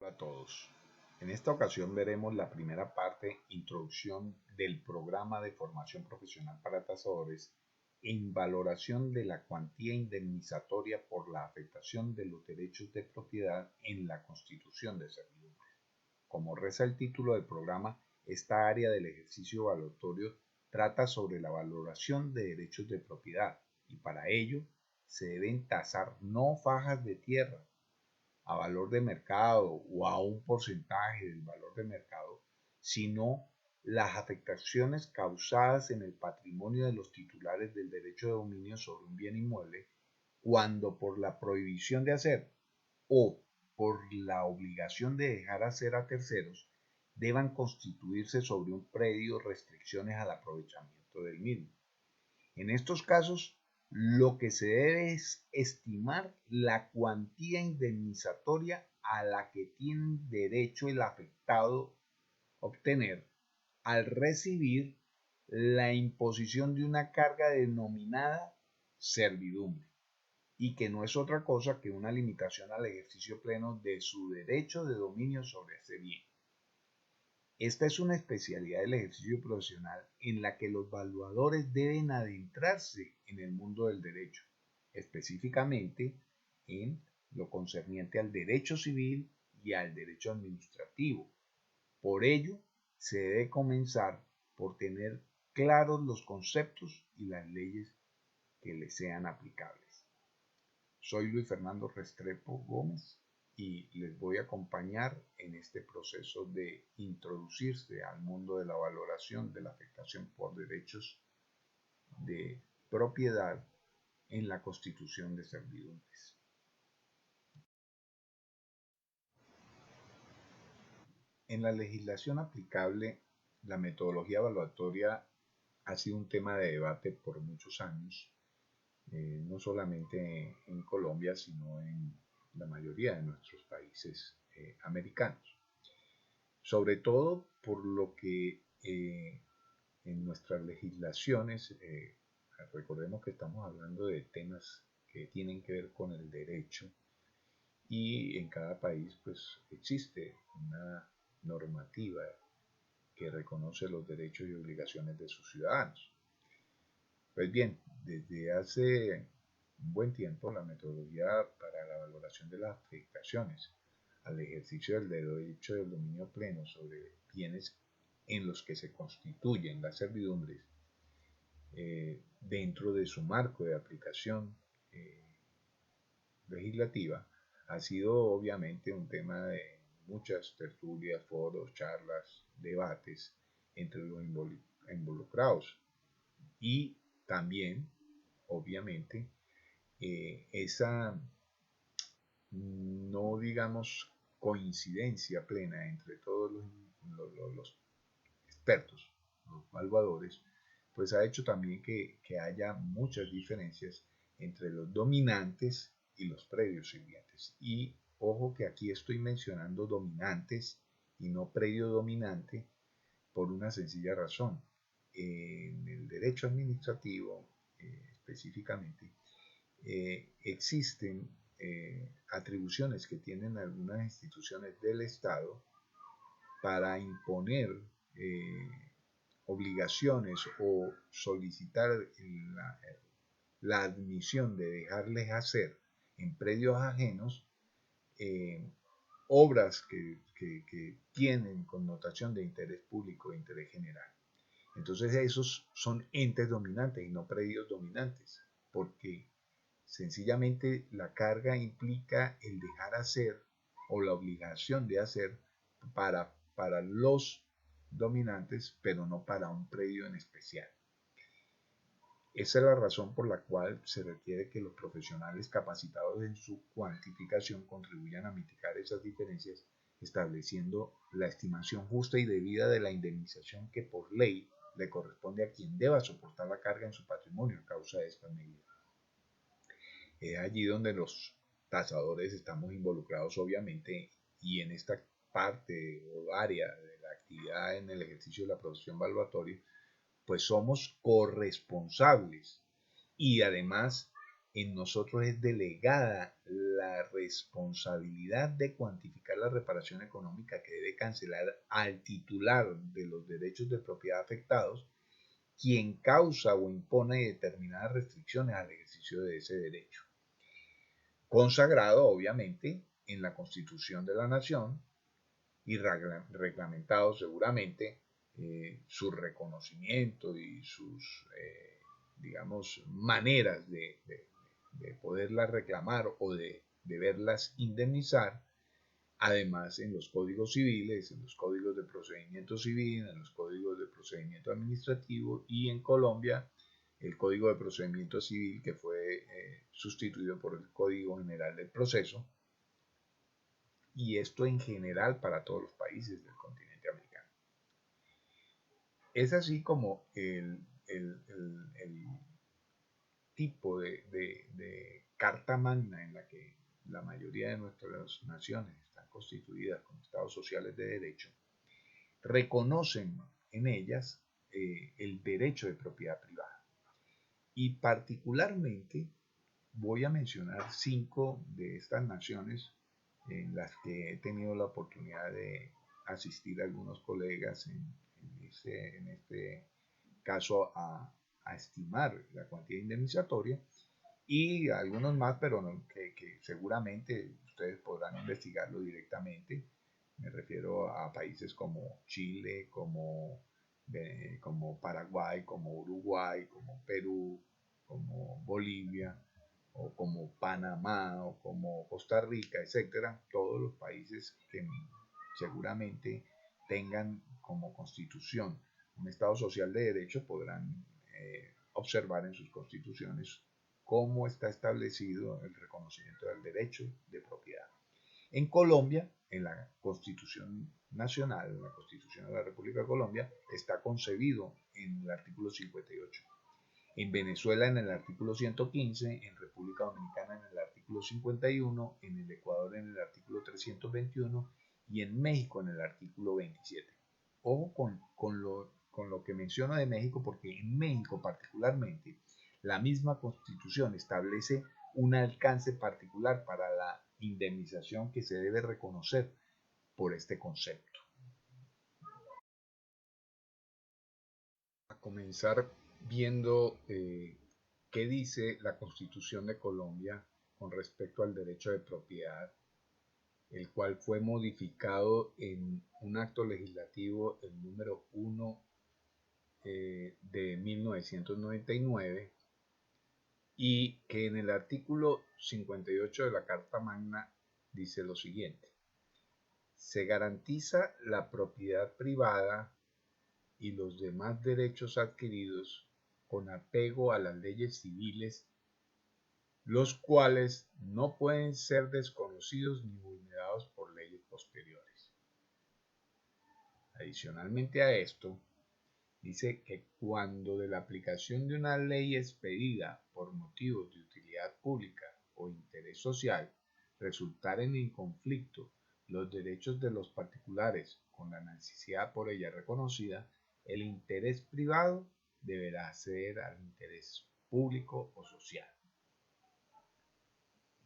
Hola a todos. En esta ocasión veremos la primera parte, introducción del programa de formación profesional para tasadores en valoración de la cuantía indemnizatoria por la afectación de los derechos de propiedad en la constitución de servidumbre. Como reza el título del programa, esta área del ejercicio evaluatorio trata sobre la valoración de derechos de propiedad y para ello se deben tasar no fajas de tierra a valor de mercado o a un porcentaje del valor de mercado, sino las afectaciones causadas en el patrimonio de los titulares del derecho de dominio sobre un bien inmueble cuando por la prohibición de hacer o por la obligación de dejar hacer a terceros deban constituirse sobre un predio restricciones al aprovechamiento del mismo. En estos casos, lo que se debe es estimar la cuantía indemnizatoria a la que tiene derecho el afectado obtener al recibir la imposición de una carga denominada servidumbre y que no es otra cosa que una limitación al ejercicio pleno de su derecho de dominio sobre ese bien. Esta es una especialidad del ejercicio profesional en la que los evaluadores deben adentrarse en el mundo del derecho, específicamente en lo concerniente al derecho civil y al derecho administrativo. Por ello, se debe comenzar por tener claros los conceptos y las leyes que le sean aplicables. Soy Luis Fernando Restrepo Gómez y les voy a acompañar en este proceso de introducirse al mundo de la valoración de la afectación por derechos de propiedad en la constitución de servidumbres. En la legislación aplicable, la metodología evaluatoria ha sido un tema de debate por muchos años, no solamente en Colombia, sino en la mayoría de nuestros países americanos. Sobre todo por lo que en nuestras legislaciones, recordemos que estamos hablando de temas que tienen que ver con el derecho y en cada país pues existe una normativa que reconoce los derechos y obligaciones de sus ciudadanos. Pues bien, desde hace un buen tiempo la metodología para la valoración de las afectaciones al ejercicio del derecho del dominio pleno sobre bienes en los que se constituyen las servidumbres dentro de su marco de aplicación legislativa ha sido obviamente un tema de muchas tertulias, foros, charlas, debates entre los involucrados y también obviamente esa no digamos coincidencia plena entre todos los expertos, los evaluadores, pues ha hecho también que haya muchas diferencias entre los dominantes y los predios sirvientes. Y ojo que aquí estoy mencionando dominantes y no predio dominante por una sencilla razón. En el derecho administrativo específicamente existen atribuciones que tienen algunas instituciones del Estado para imponer obligaciones o solicitar la admisión de dejarles hacer en predios ajenos obras que tienen connotación de interés público e interés general. Entonces esos son entes dominantes y no predios dominantes, porque sencillamente la carga implica el dejar hacer o la obligación de hacer para los dominantes, pero no para un predio en especial. Esa es la razón por la cual se requiere que los profesionales capacitados en su cuantificación contribuyan a mitigar esas diferencias, estableciendo la estimación justa y debida de la indemnización que por ley le corresponde a quien deba soportar la carga en su patrimonio a causa de esta medida. Es allí donde los tasadores estamos involucrados obviamente y en esta parte o área de la actividad en el ejercicio de la profesión evaluatoria, pues somos corresponsables y además en nosotros es delegada la responsabilidad de cuantificar la reparación económica que debe cancelar al titular de los derechos de propiedad afectados, quien causa o impone determinadas restricciones al ejercicio de ese derecho, consagrado obviamente en la Constitución de la Nación y reglamentado seguramente su reconocimiento y sus, digamos, maneras de poderlas reclamar o de deberlas indemnizar, además en los códigos civiles, en los códigos de procedimiento civil, en los códigos de procedimiento administrativo y en Colombia el Código de Procedimiento Civil que fue sustituido por el Código General del Proceso, y esto en general para todos los países del continente americano. Es así como el tipo de carta magna en la que la mayoría de nuestras naciones están constituidas como estados sociales de derecho, reconocen en ellas el derecho de propiedad privada. Y particularmente voy a mencionar 5 de estas naciones en las que he tenido la oportunidad de asistir a algunos colegas en este caso a estimar la cuantía indemnizatoria, y algunos más, pero no, que seguramente ustedes podrán investigarlo directamente. Me refiero a países como Chile, como Paraguay, como Uruguay, como Perú, como Bolivia, o como Panamá, o como Costa Rica, etcétera. Todos los países que seguramente tengan como constitución un Estado social de derecho podrán observar en sus constituciones cómo está establecido el reconocimiento del derecho de propiedad. En Colombia, en la Constitución Nacional, en la Constitución de la República de Colombia, está concebido en el artículo 58. En Venezuela en el artículo 115, en República Dominicana en el artículo 51, en el Ecuador en el artículo 321 y en México en el artículo 27. Ojo con lo que menciono de México, porque en México particularmente la misma Constitución establece un alcance particular para la indemnización que se debe reconocer por este concepto. A comenzar viendo qué dice la Constitución de Colombia con respecto al derecho de propiedad, el cual fue modificado en un acto legislativo, el número 1 de 1999, y que en el artículo 58 de la Carta Magna dice lo siguiente: se garantiza la propiedad privada y los demás derechos adquiridos con apego a las leyes civiles, los cuales no pueden ser desconocidos ni vulnerados por leyes posteriores. Adicionalmente a esto, dice que cuando de la aplicación de una ley expedida por motivos de utilidad pública o interés social resultaren en conflicto los derechos de los particulares con la necesidad por ella reconocida, el interés privado deberá ceder al interés público o social.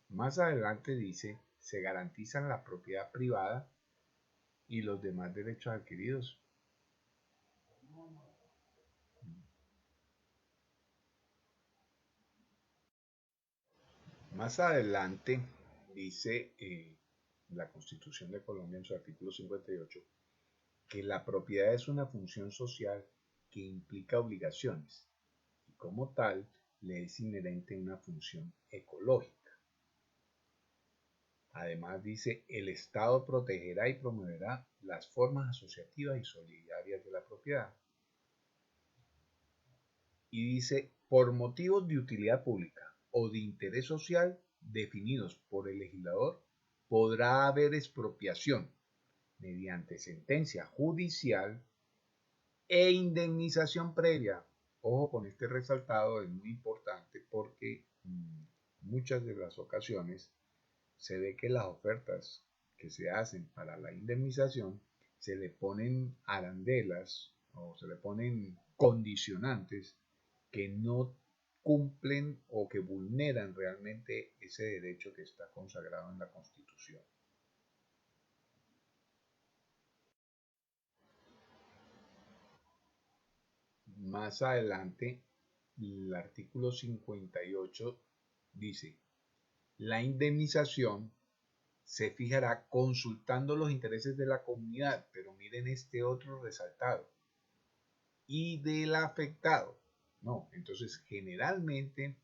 Más adelante dice, se garantizan la propiedad privada y los demás derechos adquiridos. Más adelante dice la Constitución de Colombia en su artículo 58 que la propiedad es una función social que implica obligaciones y como tal le es inherente una función ecológica. Además dice, el Estado protegerá y promoverá las formas asociativas y solidarias de la propiedad. Y dice, por motivos de utilidad pública o de interés social definidos por el legislador, podrá haber expropiación mediante sentencia judicial e indemnización previa. Ojo con este resaltado, es muy importante porque muchas de las ocasiones se ve que las ofertas que se hacen para la indemnización se le ponen arandelas o se le ponen condicionantes que no cumplen o que vulneran realmente ese derecho que está consagrado en la Constitución. Más adelante, el artículo 58 dice, la indemnización se fijará consultando los intereses de la comunidad, pero miren este otro resaltado, y del afectado. No, entonces generalmente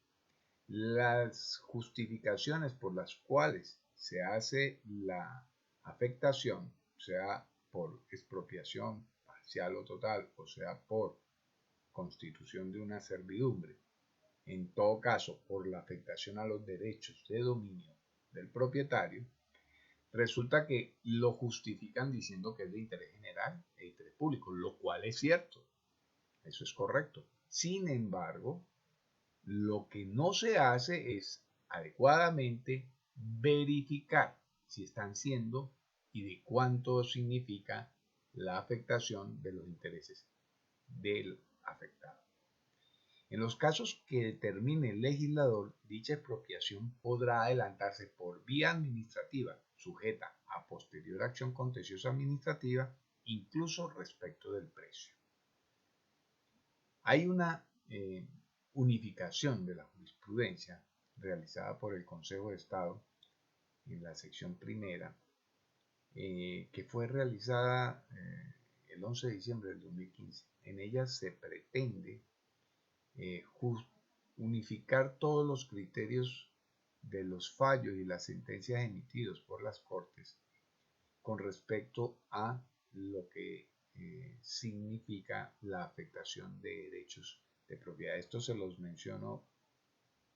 las justificaciones por las cuales se hace la afectación, sea por expropiación parcial o total, o sea por constitución de una servidumbre, en todo caso por la afectación a los derechos de dominio del propietario, resulta que lo justifican diciendo que es de interés general e interés público, lo cual es cierto, eso es correcto. Sin embargo, lo que no se hace es adecuadamente verificar si están siendo y de cuánto significa la afectación de los intereses del afectado. En los casos que determine el legislador, dicha expropiación podrá adelantarse por vía administrativa, sujeta a posterior acción contenciosa administrativa, incluso respecto del precio. Hay una unificación de la jurisprudencia realizada por el Consejo de Estado en la sección primera, que fue realizada el 11 de diciembre del 2015. En ella se pretende unificar todos los criterios de los fallos y las sentencias emitidos por las Cortes con respecto a lo que significa la afectación de derechos de propiedad. Esto se los menciono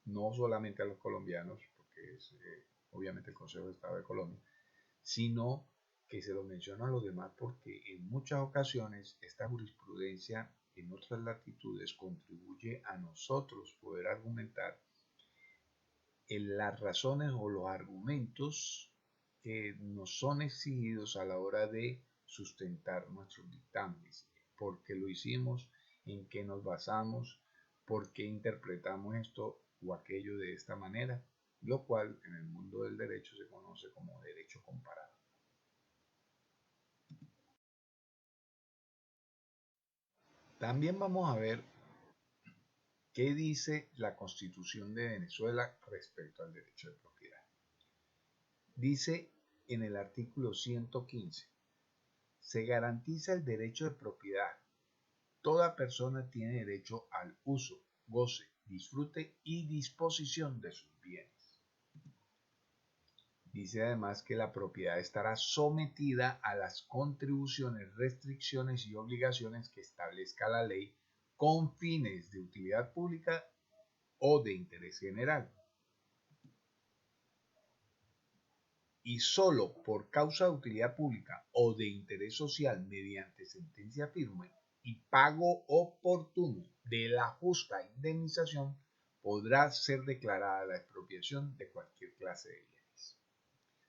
no solamente a los colombianos, porque es obviamente el Consejo de Estado de Colombia, sino que se lo menciono a los demás porque en muchas ocasiones esta jurisprudencia en otras latitudes contribuye a nosotros poder argumentar en las razones o los argumentos que nos son exigidos a la hora de sustentar nuestros dictámenes, por qué lo hicimos, en qué nos basamos, por qué interpretamos esto o aquello de esta manera, lo cual en el mundo del derecho se conoce como derecho comparado. También vamos a ver qué dice la Constitución de Venezuela respecto al derecho de propiedad. Dice en el artículo 115, se garantiza el derecho de propiedad. Toda persona tiene derecho al uso, goce, disfrute y disposición de sus bienes. Dice además que la propiedad estará sometida a las contribuciones, restricciones y obligaciones que establezca la ley con fines de utilidad pública o de interés general. Y solo por causa de utilidad pública o de interés social mediante sentencia firme y pago oportuno de la justa indemnización podrá ser declarada la expropiación de cualquier clase de bienes.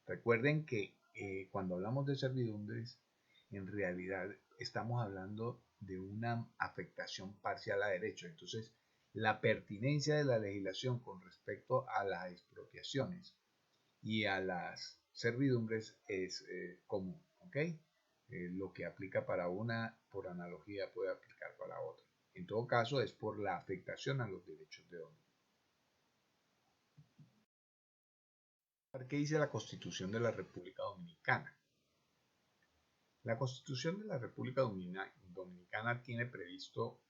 Recuerden que cuando hablamos de servidumbres, en realidad estamos hablando de una afectación parcial a derechos. Entonces, la pertinencia de la legislación con respecto a las expropiaciones y a las servidumbres es común, ¿ok? Lo que aplica para una, por analogía, puede aplicar para otra. En todo caso, es por la afectación a los derechos de dominio. ¿Qué dice la Constitución de la República Dominicana? La Constitución de la República Dominicana tiene previsto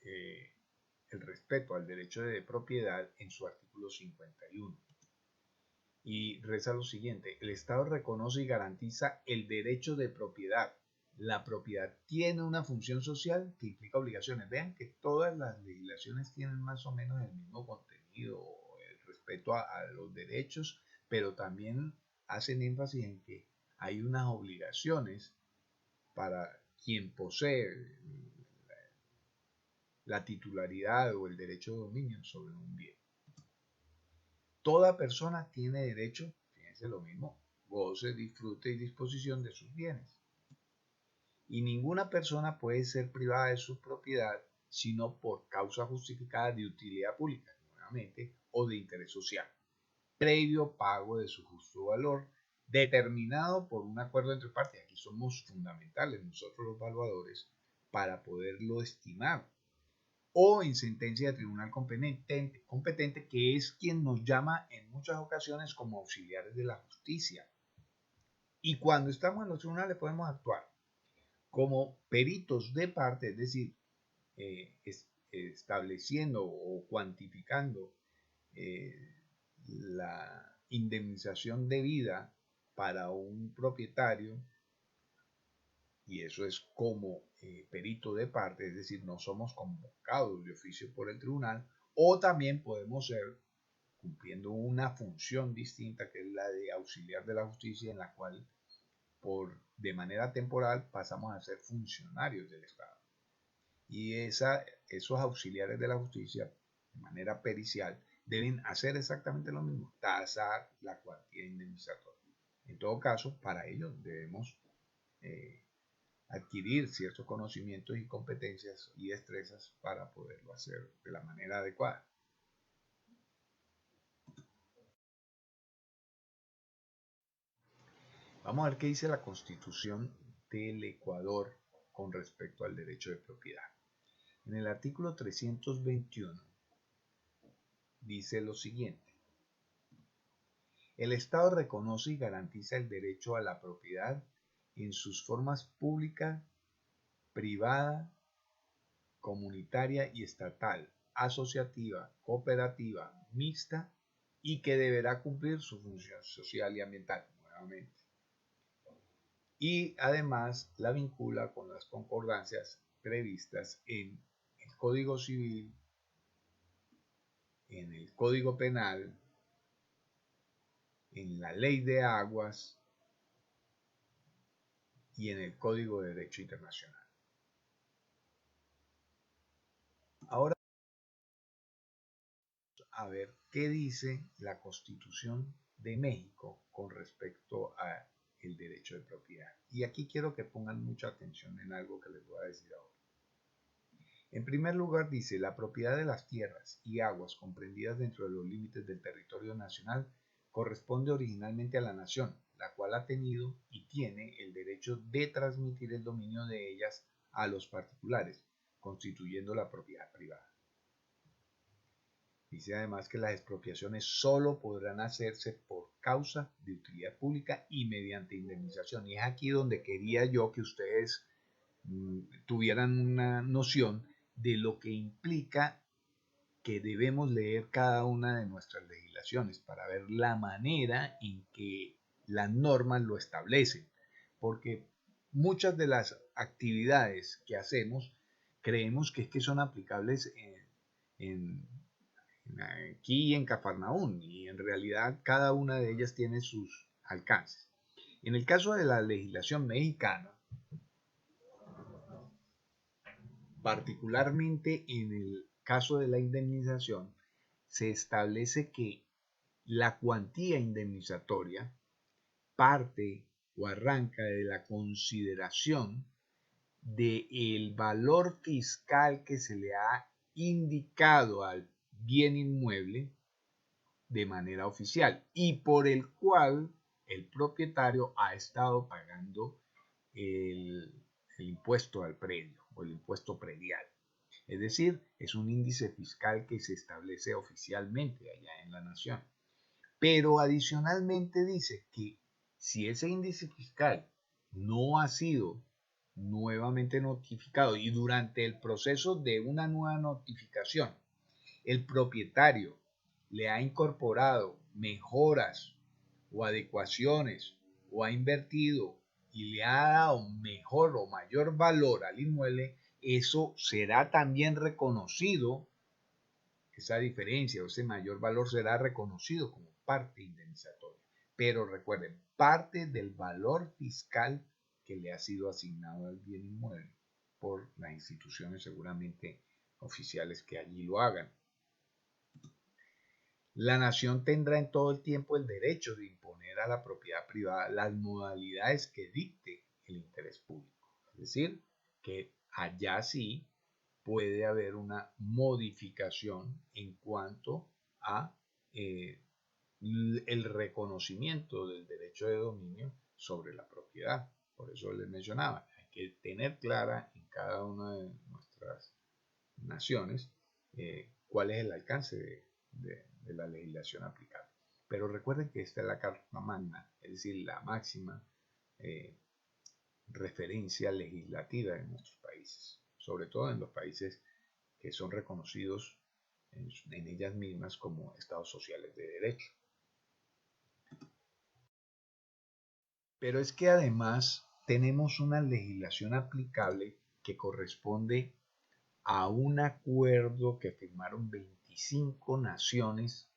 el respeto al derecho de propiedad en su artículo 51. Y reza lo siguiente: el Estado reconoce y garantiza el derecho de propiedad. La propiedad tiene una función social que implica obligaciones. Vean que todas las legislaciones tienen más o menos el mismo contenido, el respeto a los derechos, pero también hacen énfasis en que hay unas obligaciones para quien posee la titularidad o el derecho de dominio sobre un bien. Toda persona tiene derecho, fíjense lo mismo, goce, disfrute y disposición de sus bienes. Y ninguna persona puede ser privada de su propiedad sino por causa justificada de utilidad pública, nuevamente, o de interés social, previo pago de su justo valor, determinado por un acuerdo entre partes. Aquí somos fundamentales nosotros los evaluadores para poderlo estimar, o en sentencia de tribunal competente, que es quien nos llama en muchas ocasiones como auxiliares de la justicia. Y cuando estamos en los tribunales podemos actuar como peritos de parte, es decir, estableciendo o cuantificando la indemnización debida para un propietario, y eso es como perito de parte, es decir, no somos convocados de oficio por el tribunal, o también podemos ser cumpliendo una función distinta, que es la de auxiliar de la justicia, en la cual de manera temporal pasamos a ser funcionarios del Estado. Y esos auxiliares de la justicia, de manera pericial, deben hacer exactamente lo mismo, tasar la cuantía indemnizatoria. En todo caso, para ello debemos adquirir ciertos conocimientos y competencias y destrezas para poderlo hacer de la manera adecuada. Vamos a ver qué dice la Constitución del Ecuador con respecto al derecho de propiedad. En el artículo 321 dice lo siguiente: el Estado reconoce y garantiza el derecho a la propiedad en sus formas pública, privada, comunitaria y estatal, asociativa, cooperativa, mixta, y que deberá cumplir su función social y ambiental, nuevamente. Y además la vincula con las concordancias previstas en el Código Civil, en el Código Penal, en la Ley de Aguas y en el Código de Derecho Internacional. Ahora a ver qué dice la Constitución de México con respecto a el derecho de propiedad. Y aquí quiero que pongan mucha atención en algo que les voy a decir ahora. En primer lugar dice: la propiedad de las tierras y aguas comprendidas dentro de los límites del territorio nacional corresponde originalmente a la nación, la cual ha tenido y tiene el derecho de transmitir el dominio de ellas a los particulares, constituyendo la propiedad privada. Dice además que las expropiaciones solo podrán hacerse por causa de utilidad pública y mediante indemnización. Y es aquí donde quería yo que ustedes tuvieran una noción de lo que implica que debemos leer cada una de nuestras legislaciones para ver la manera en que las normas lo establecen. Porque muchas de las actividades que hacemos creemos que son aplicables aquí en Cafarnaún, y en realidad cada una de ellas tiene sus alcances. En el caso de la legislación mexicana, particularmente en el caso de la indemnización, se establece que la cuantía indemnizatoria parte o arranca de la consideración del valor fiscal que se le ha indicado al bien inmueble de manera oficial y por el cual el propietario ha estado pagando el impuesto al predio o el impuesto predial. Es decir, es un índice fiscal que se establece oficialmente allá en la nación. Pero adicionalmente dice que si ese índice fiscal no ha sido nuevamente notificado y durante el proceso de una nueva notificación el propietario le ha incorporado mejoras o adecuaciones o ha invertido y le ha dado mejor o mayor valor al inmueble, eso será también reconocido, esa diferencia o ese mayor valor será reconocido como parte indemnizatoria. Pero recuerden, parte del valor fiscal que le ha sido asignado al bien inmueble por las instituciones seguramente oficiales que allí lo hagan. La nación tendrá en todo el tiempo el derecho de imponer a la propiedad privada las modalidades que dicte el interés público. Es decir, que allá sí puede haber una modificación en cuanto a el reconocimiento del derecho de dominio sobre la propiedad. Por eso les mencionaba, hay que tener clara en cada una de nuestras naciones cuál es el alcance de la legislación aplicable. Pero recuerden que esta es la Carta Magna, es decir, la máxima referencia legislativa en nuestros países, sobre todo en los países que son reconocidos en ellas mismas como estados sociales de derecho. Pero es que además tenemos una legislación aplicable que corresponde a un acuerdo que firmaron 25 naciones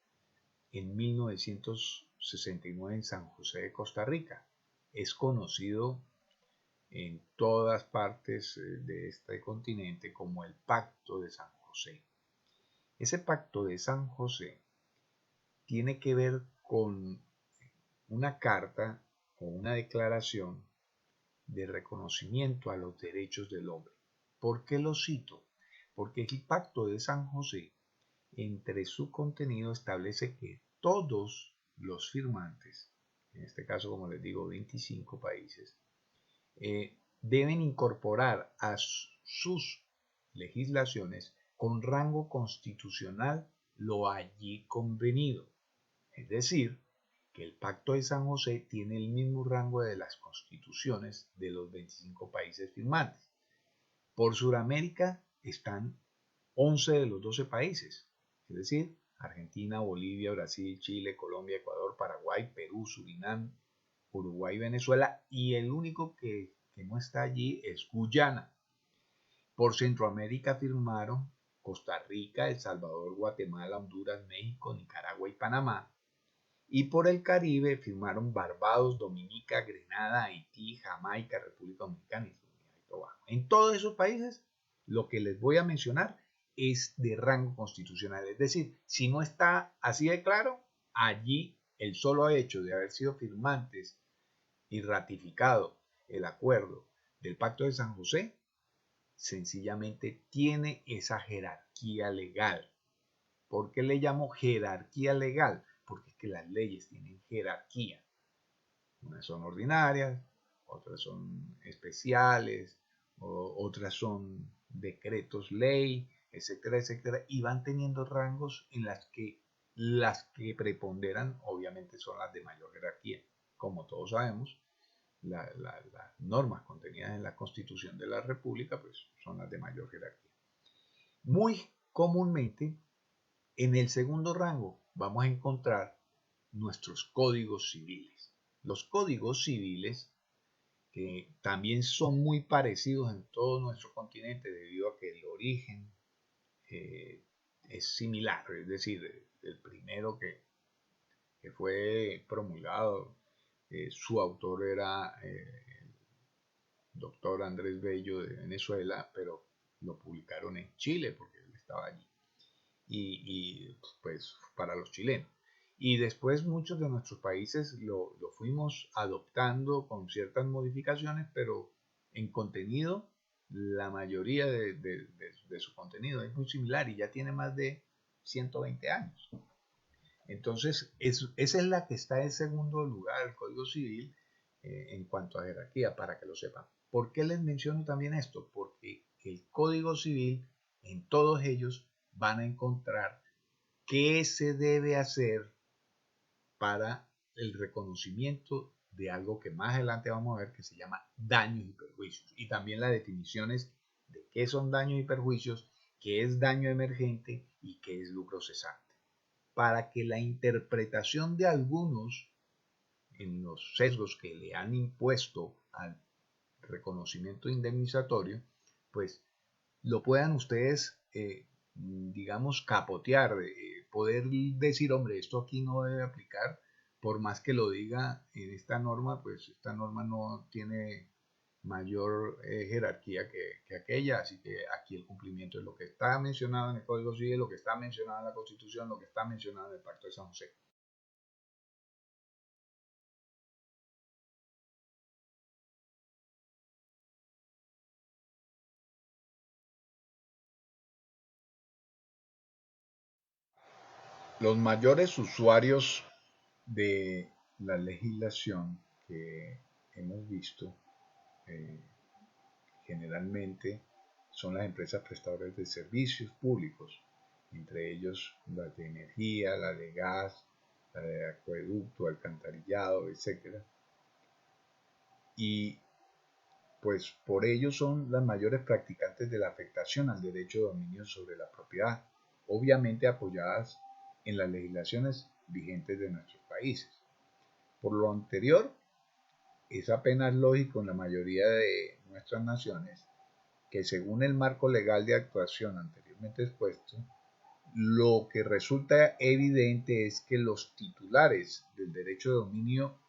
en 1969 en San José de Costa Rica. Es conocido en todas partes de este continente como el Pacto de San José. Ese Pacto de San José tiene que ver con una carta o una declaración de reconocimiento a los derechos del hombre. ¿Por qué lo cito? Porque el Pacto de San José, entre su contenido, establece que todos los firmantes, en este caso, como les digo, 25 países, deben incorporar a sus legislaciones con rango constitucional lo allí convenido. Es decir, que el Pacto de San José tiene el mismo rango de las constituciones de los 25 países firmantes. Por Sudamérica están 11 de los 12 países, es decir, Argentina, Bolivia, Brasil, Chile, Colombia, Ecuador, Paraguay, Perú, Surinam, Uruguay, Venezuela, y el único que no está allí es Guyana. Por Centroamérica firmaron Costa Rica, El Salvador, Guatemala, Honduras, México, Nicaragua y Panamá. Y por el Caribe firmaron Barbados, Dominica, Grenada, Haití, Jamaica, República Dominicana y Trinidad y Tobago. En todos esos países, lo que les voy a mencionar es de rango constitucional. Es decir, si no está así de claro, allí el solo hecho de haber sido firmantes y ratificado el acuerdo del Pacto de San José, sencillamente tiene esa jerarquía legal. ¿Por qué le llamo jerarquía legal? Porque es que las leyes tienen jerarquía. Unas son ordinarias, otras son especiales, otras son decretos ley, etcétera, etcétera, y van teniendo rangos en las que preponderan obviamente son las de mayor jerarquía. Como todos sabemos, las normas contenidas en la Constitución de la República pues, son las de mayor jerarquía. Muy comúnmente, en el segundo rango vamos a encontrar nuestros códigos civiles. Los códigos civiles, que también son muy parecidos en todo nuestro continente debido a que el origen es similar, es decir, el primero que fue promulgado, su autor era el doctor Andrés Bello de Venezuela, pero lo publicaron en Chile porque él estaba allí. Y pues para los chilenos. Y después muchos de nuestros países lo fuimos adoptando con ciertas modificaciones, pero en contenido, la mayoría de su contenido es muy similar y ya tiene más de 120 años. Entonces, esa es la que está en segundo lugar, el Código Civil, en cuanto a jerarquía, para que lo sepan. ¿Por qué les menciono también esto? Porque el Código Civil, en todos ellos, van a encontrar qué se debe hacer para el reconocimiento de algo que más adelante vamos a ver que se llama daños y perjuicios. Y también las definiciones de qué son daños y perjuicios, qué es daño emergente y qué es lucro cesante. Para que la interpretación de algunos en los sesgos que le han impuesto al reconocimiento indemnizatorio, pues lo puedan ustedes, digamos, capotear, poder decir, hombre, esto aquí no debe aplicar, por más que lo diga en esta norma, pues esta norma no tiene mayor jerarquía que aquella, así que aquí el cumplimiento es lo que está mencionado en el Código Civil, lo que está mencionado en la Constitución, lo que está mencionado en el Pacto de San José. Los mayores usuarios de la legislación que hemos visto eh, generalmente son las empresas prestadoras de servicios públicos, entre ellos las de energía, la de gas, la de acueducto, alcantarillado, etcétera. Y pues por ello son las mayores practicantes de la afectación al derecho de dominio sobre la propiedad, obviamente apoyadas en las legislaciones vigentes de nuestros países. Por lo anterior, es apenas lógico en la mayoría de nuestras naciones que según el marco legal de actuación anteriormente expuesto, lo que resulta evidente es que los titulares del derecho de dominio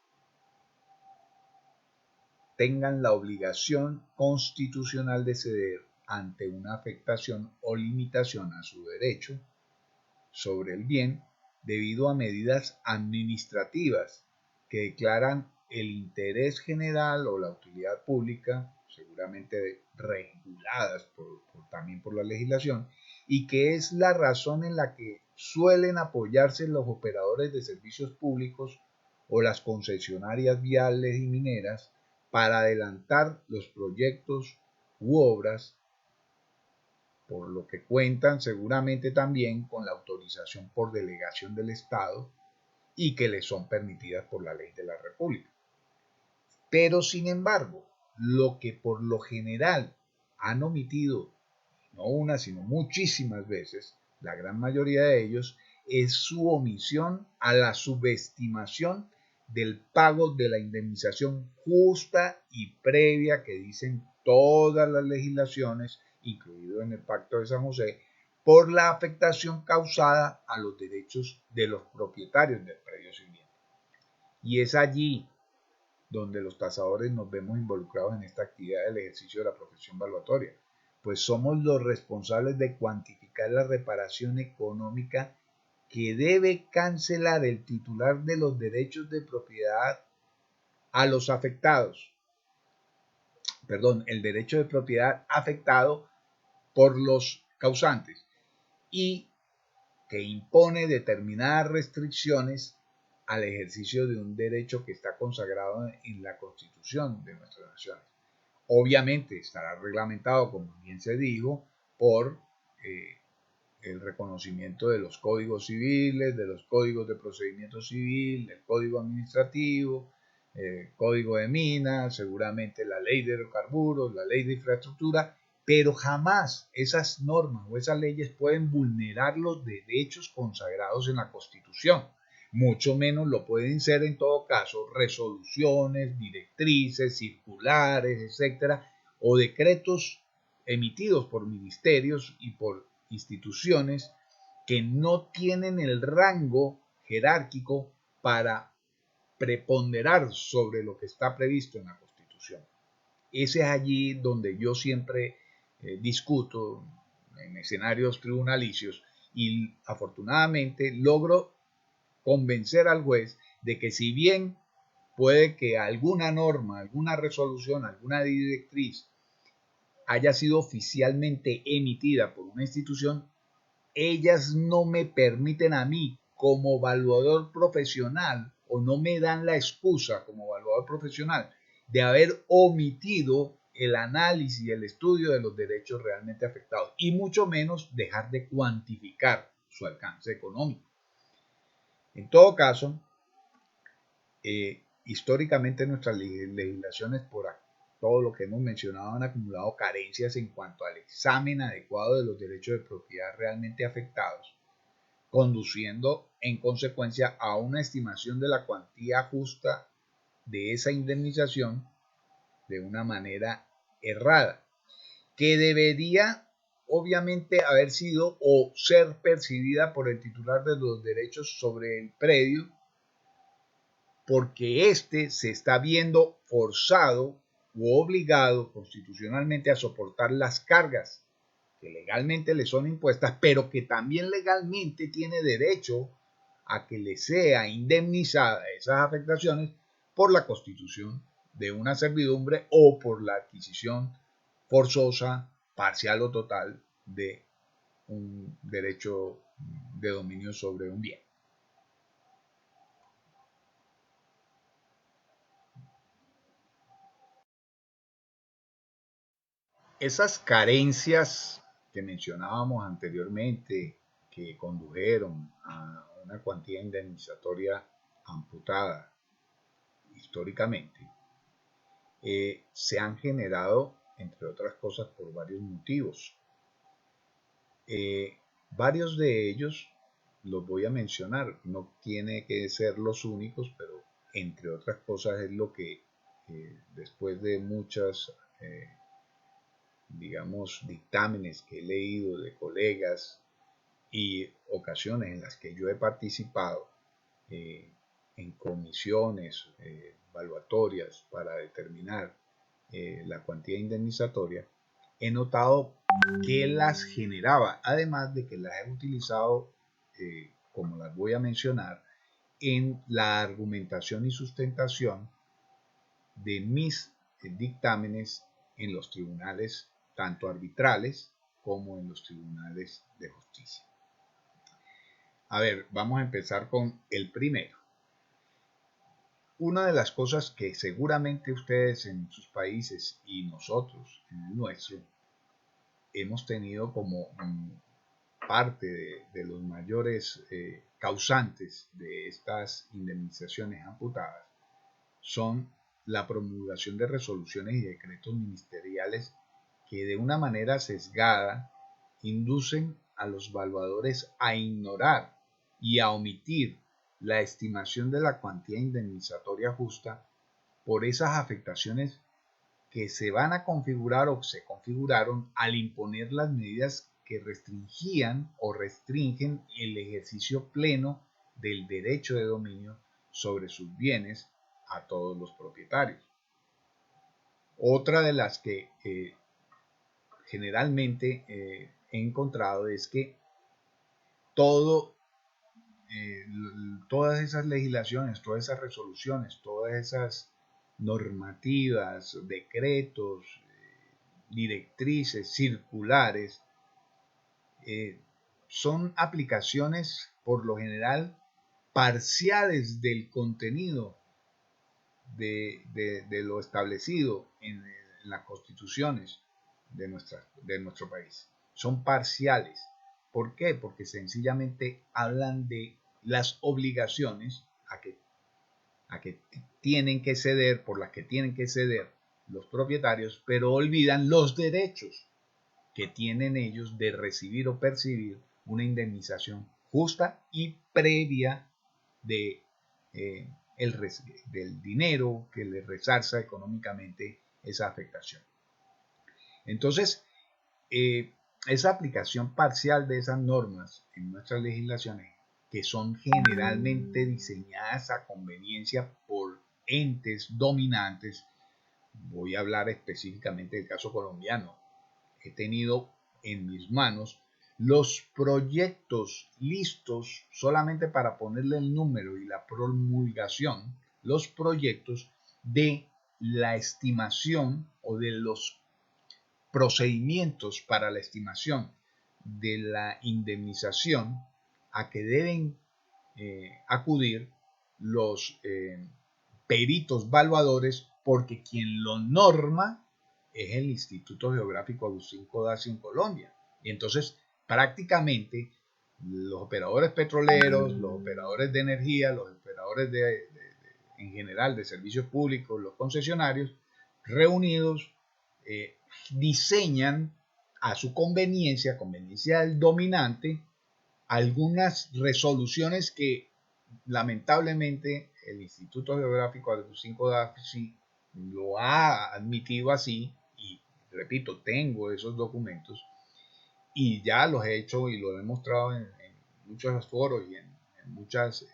tengan la obligación constitucional de ceder ante una afectación o limitación a su derecho sobre el bien debido a medidas administrativas que declaran el interés general o la utilidad pública, seguramente reguladas también por la legislación, y que es la razón en la que suelen apoyarse los operadores de servicios públicos o las concesionarias viales y mineras para adelantar los proyectos u obras, por lo que cuentan seguramente también con la autorización por delegación del Estado y que les son permitidas por la ley de la República. Pero sin embargo, lo que por lo general han omitido, no una, sino muchísimas veces, la gran mayoría de ellos, es su omisión a la subestimación del pago de la indemnización justa y previa que dicen todas las legislaciones, incluido en el Pacto de San José, por la afectación causada a los derechos de los propietarios del predio sirviente. Y es allí donde los tasadores nos vemos involucrados en esta actividad del ejercicio de la profesión valuatoria, pues somos los responsables de cuantificar la reparación económica que debe cancelar el titular de los derechos de propiedad a los afectados, el derecho de propiedad afectado por los causantes y que impone determinadas restricciones al ejercicio de un derecho que está consagrado en la Constitución de nuestras naciones. Obviamente estará reglamentado, como bien se dijo, por el reconocimiento de los códigos civiles, de los códigos de procedimiento civil, del código administrativo, código de minas, seguramente la ley de hidrocarburos, la ley de infraestructura, pero jamás esas normas o esas leyes pueden vulnerar los derechos consagrados en la Constitución. Mucho menos lo pueden ser en todo caso resoluciones, directrices, circulares, etcétera, o decretos emitidos por ministerios y por instituciones que no tienen el rango jerárquico para preponderar sobre lo que está previsto en la Constitución. Ese es allí donde yo siempre discuto en escenarios tribunalicios y afortunadamente logro convencer al juez de que si bien puede que alguna norma, alguna resolución, alguna directriz haya sido oficialmente emitida por una institución, ellas no me permiten a mí como evaluador profesional o no me dan la excusa como evaluador profesional de haber omitido el análisis y el estudio de los derechos realmente afectados y mucho menos dejar de cuantificar su alcance económico. En todo caso, históricamente nuestras legislaciones, por todo lo que hemos mencionado, han acumulado carencias en cuanto al examen adecuado de los derechos de propiedad realmente afectados, conduciendo en consecuencia a una estimación de la cuantía justa de esa indemnización de una manera errada, que debería obviamente haber sido o ser percibida por el titular de los derechos sobre el predio, porque éste se está viendo forzado u obligado constitucionalmente a soportar las cargas que legalmente le son impuestas, pero que también legalmente tiene derecho a que le sea indemnizada esas afectaciones por la constitución de una servidumbre o por la adquisición forzosa, parcial o total de un derecho de dominio sobre un bien. Esas carencias que mencionábamos anteriormente, que condujeron a una cuantía indemnizatoria amputada históricamente, se han generado, entre otras cosas, por varios motivos. Varios de ellos los voy a mencionar, no tiene que ser los únicos, pero entre otras cosas es lo que después de muchas, digamos, dictámenes que he leído de colegas y ocasiones en las que yo he participado en comisiones evaluatorias para determinar la cuantía indemnizatoria, he notado que las generaba, además de que las he utilizado, como las voy a mencionar, en la argumentación y sustentación de mis dictámenes en los tribunales, tanto arbitrales como en los tribunales de justicia. A ver, vamos a empezar con el primero. Una de las cosas que seguramente ustedes en sus países y nosotros en el nuestro hemos tenido como parte de los mayores causantes de estas indemnizaciones amputadas son la promulgación de resoluciones y decretos ministeriales que de una manera sesgada inducen a los valuadores a ignorar y a omitir la estimación de la cuantía indemnizatoria justa por esas afectaciones que se van a configurar o se configuraron al imponer las medidas que restringían o restringen el ejercicio pleno del derecho de dominio sobre sus bienes a todos los propietarios. Otra de las que generalmente he encontrado es que todas esas legislaciones, todas esas resoluciones, todas esas normativas, decretos, directrices, circulares, son aplicaciones por lo general parciales del contenido de lo establecido en las constituciones de nuestro país. Son parciales. ¿Por qué? Porque sencillamente hablan de las obligaciones a que tienen que ceder, por las que tienen que ceder los propietarios, pero olvidan los derechos que tienen ellos de recibir o percibir una indemnización justa y previa de, del dinero que les resarza económicamente esa afectación. Entonces, esa aplicación parcial de esas normas en nuestras legislaciones, que son generalmente diseñadas a conveniencia por entes dominantes, voy a hablar específicamente del caso colombiano. He tenido en mis manos los proyectos listos solamente para ponerle el número y la promulgación, los proyectos de la estimación o de los procedimientos para la estimación de la indemnización a que deben acudir los peritos valuadores, porque quien lo norma es el Instituto Geográfico Agustín Codazzi en Colombia. Y entonces prácticamente los operadores petroleros, los operadores de energía, los operadores en general de servicios públicos, los concesionarios, reunidos, diseñan a su conveniencia del dominante, algunas resoluciones que lamentablemente el Instituto Geográfico Agustín Codazzi lo ha admitido así, y repito, tengo esos documentos y ya los he hecho y lo he mostrado en muchos foros y en muchas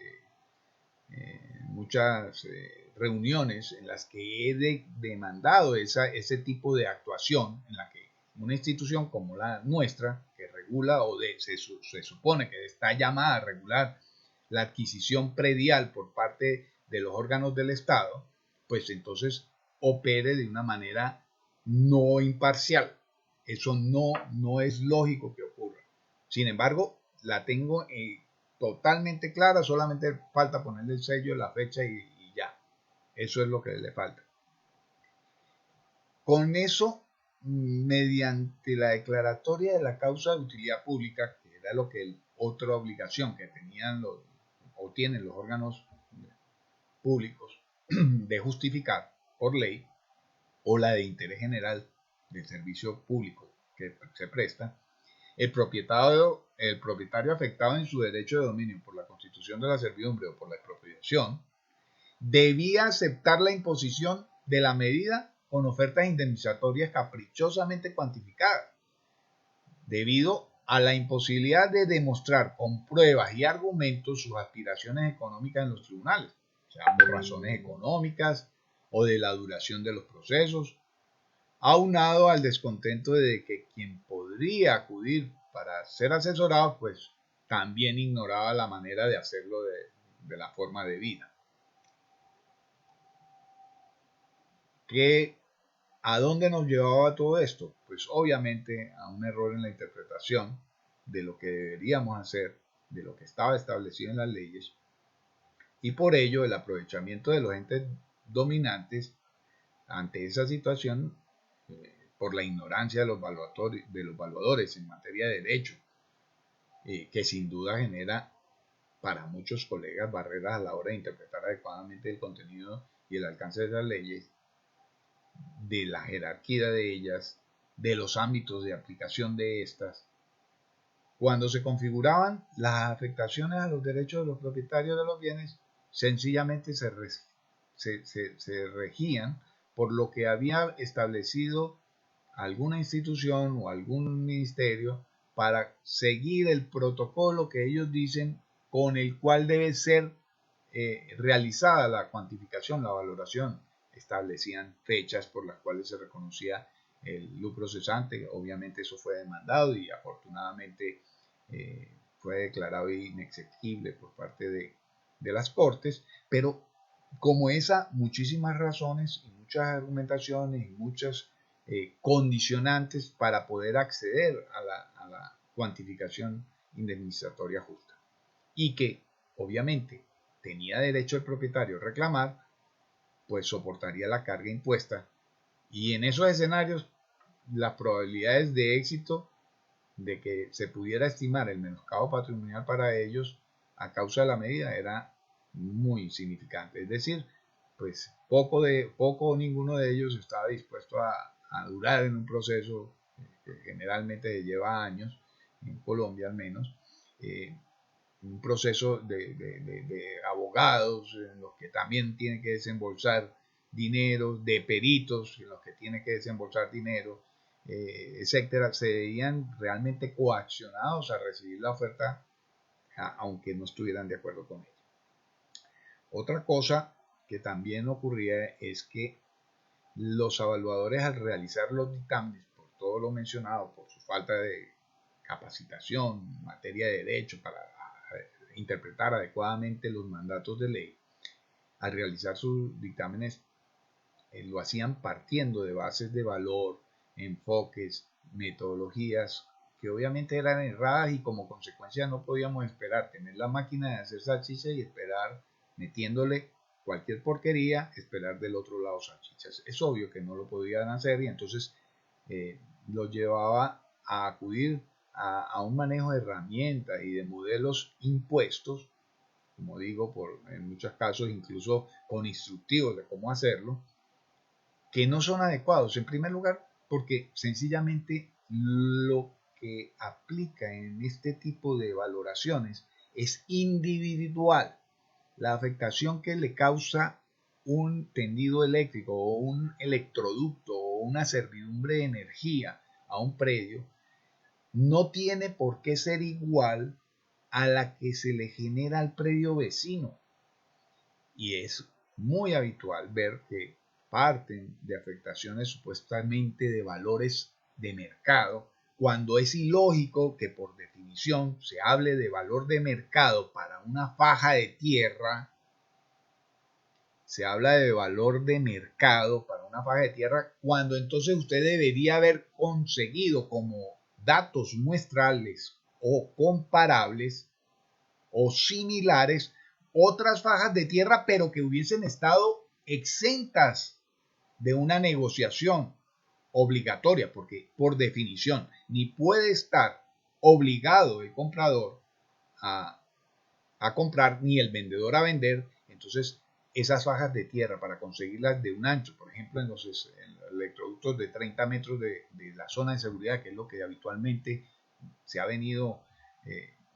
reuniones en las que he demandado ese tipo de actuación en la que una institución como la nuestra, que regula o se supone que está llamada a regular la adquisición predial por parte de los órganos del Estado, pues entonces opere de una manera no imparcial. Eso no es lógico que ocurra. Sin embargo, la tengo totalmente clara, solamente falta ponerle el sello, la fecha y ya. Eso es lo que le falta. Con eso, mediante la declaratoria de la causa de utilidad pública, que era lo que otra obligación que tenían o tienen los órganos públicos de justificar por ley, o la de interés general del servicio público que se presta, el propietario afectado en su derecho de dominio por la constitución de la servidumbre o por la expropiación, debía aceptar la imposición de la medida con ofertas indemnizatorias caprichosamente cuantificadas, debido a la imposibilidad de demostrar con pruebas y argumentos sus aspiraciones económicas en los tribunales, sean por razones económicas o de la duración de los procesos, aunado al descontento de que quien podría acudir para ser asesorado, pues también ignoraba la manera de hacerlo de la forma debida. ¿A dónde nos llevaba todo esto? Pues obviamente a un error en la interpretación de lo que deberíamos hacer, de lo que estaba establecido en las leyes, y por ello el aprovechamiento de los entes dominantes ante esa situación por la ignorancia de los evaluadores en materia de derecho, que sin duda genera para muchos colegas barreras a la hora de interpretar adecuadamente el contenido y el alcance de las leyes, de la jerarquía de ellas, de los ámbitos de aplicación de estas. Cuando se configuraban las afectaciones a los derechos de los propietarios de los bienes, sencillamente se regían por lo que había establecido alguna institución o algún ministerio para seguir el protocolo que ellos dicen con el cual debe ser realizada la cuantificación, la valoración. Establecían fechas por las cuales se reconocía el lucro cesante. Obviamente eso fue demandado y afortunadamente fue declarado inexequible por parte de las Cortes, pero como esa, muchísimas razones y muchas argumentaciones y muchas condicionantes para poder acceder a la cuantificación indemnizatoria justa. Y que, obviamente, tenía derecho el propietario a reclamar, pues soportaría la carga impuesta. Y en esos escenarios, las probabilidades de éxito de que se pudiera estimar el menoscabo patrimonial para ellos a causa de la medida era muy insignificante. Es decir, pues poco o ninguno de ellos estaba dispuesto a durar en un proceso que generalmente lleva años, en Colombia al menos, un proceso de abogados en los que también tiene que desembolsar dinero, de peritos en los que tiene que desembolsar dinero, etcétera. Se veían realmente coaccionados a recibir la oferta, aunque no estuvieran de acuerdo con ella. Otra cosa que también ocurría es que los evaluadores, al realizar los dictámenes, por todo lo mencionado, por su falta de capacitación en materia de derecho para interpretar adecuadamente los mandatos de ley, al realizar sus dictámenes lo hacían partiendo de bases de valor, enfoques, metodologías que obviamente eran erradas y como consecuencia no podíamos esperar tener la máquina de hacer salchicha y esperar metiéndole cualquier porquería, esperar del otro lado salchichas. Es obvio que no lo podían hacer y entonces lo llevaba a acudir a un manejo de herramientas y de modelos impuestos, como digo, en muchos casos incluso con instructivos de cómo hacerlo, que no son adecuados. En primer lugar, porque sencillamente lo que aplica en este tipo de valoraciones es individual. La afectación que le causa un tendido eléctrico o un electroducto o una servidumbre de energía a un predio no tiene por qué ser igual a la que se le genera al predio vecino. Y es muy habitual ver que parten de afectaciones supuestamente de valores de mercado, cuando es ilógico que por definición se hable de valor de mercado para una faja de tierra. Se habla de valor de mercado para una faja de tierra, cuando entonces usted debería haber conseguido como datos muestrales o comparables o similares otras fajas de tierra, pero que hubiesen estado exentas de una negociación obligatoria, porque por definición ni puede estar obligado el comprador a, a comprar ni el vendedor a vender. Entonces, esas fajas de tierra para conseguirlas de un ancho, por ejemplo, en los electroductos de 30 metros de la zona de seguridad, que es lo que habitualmente se ha venido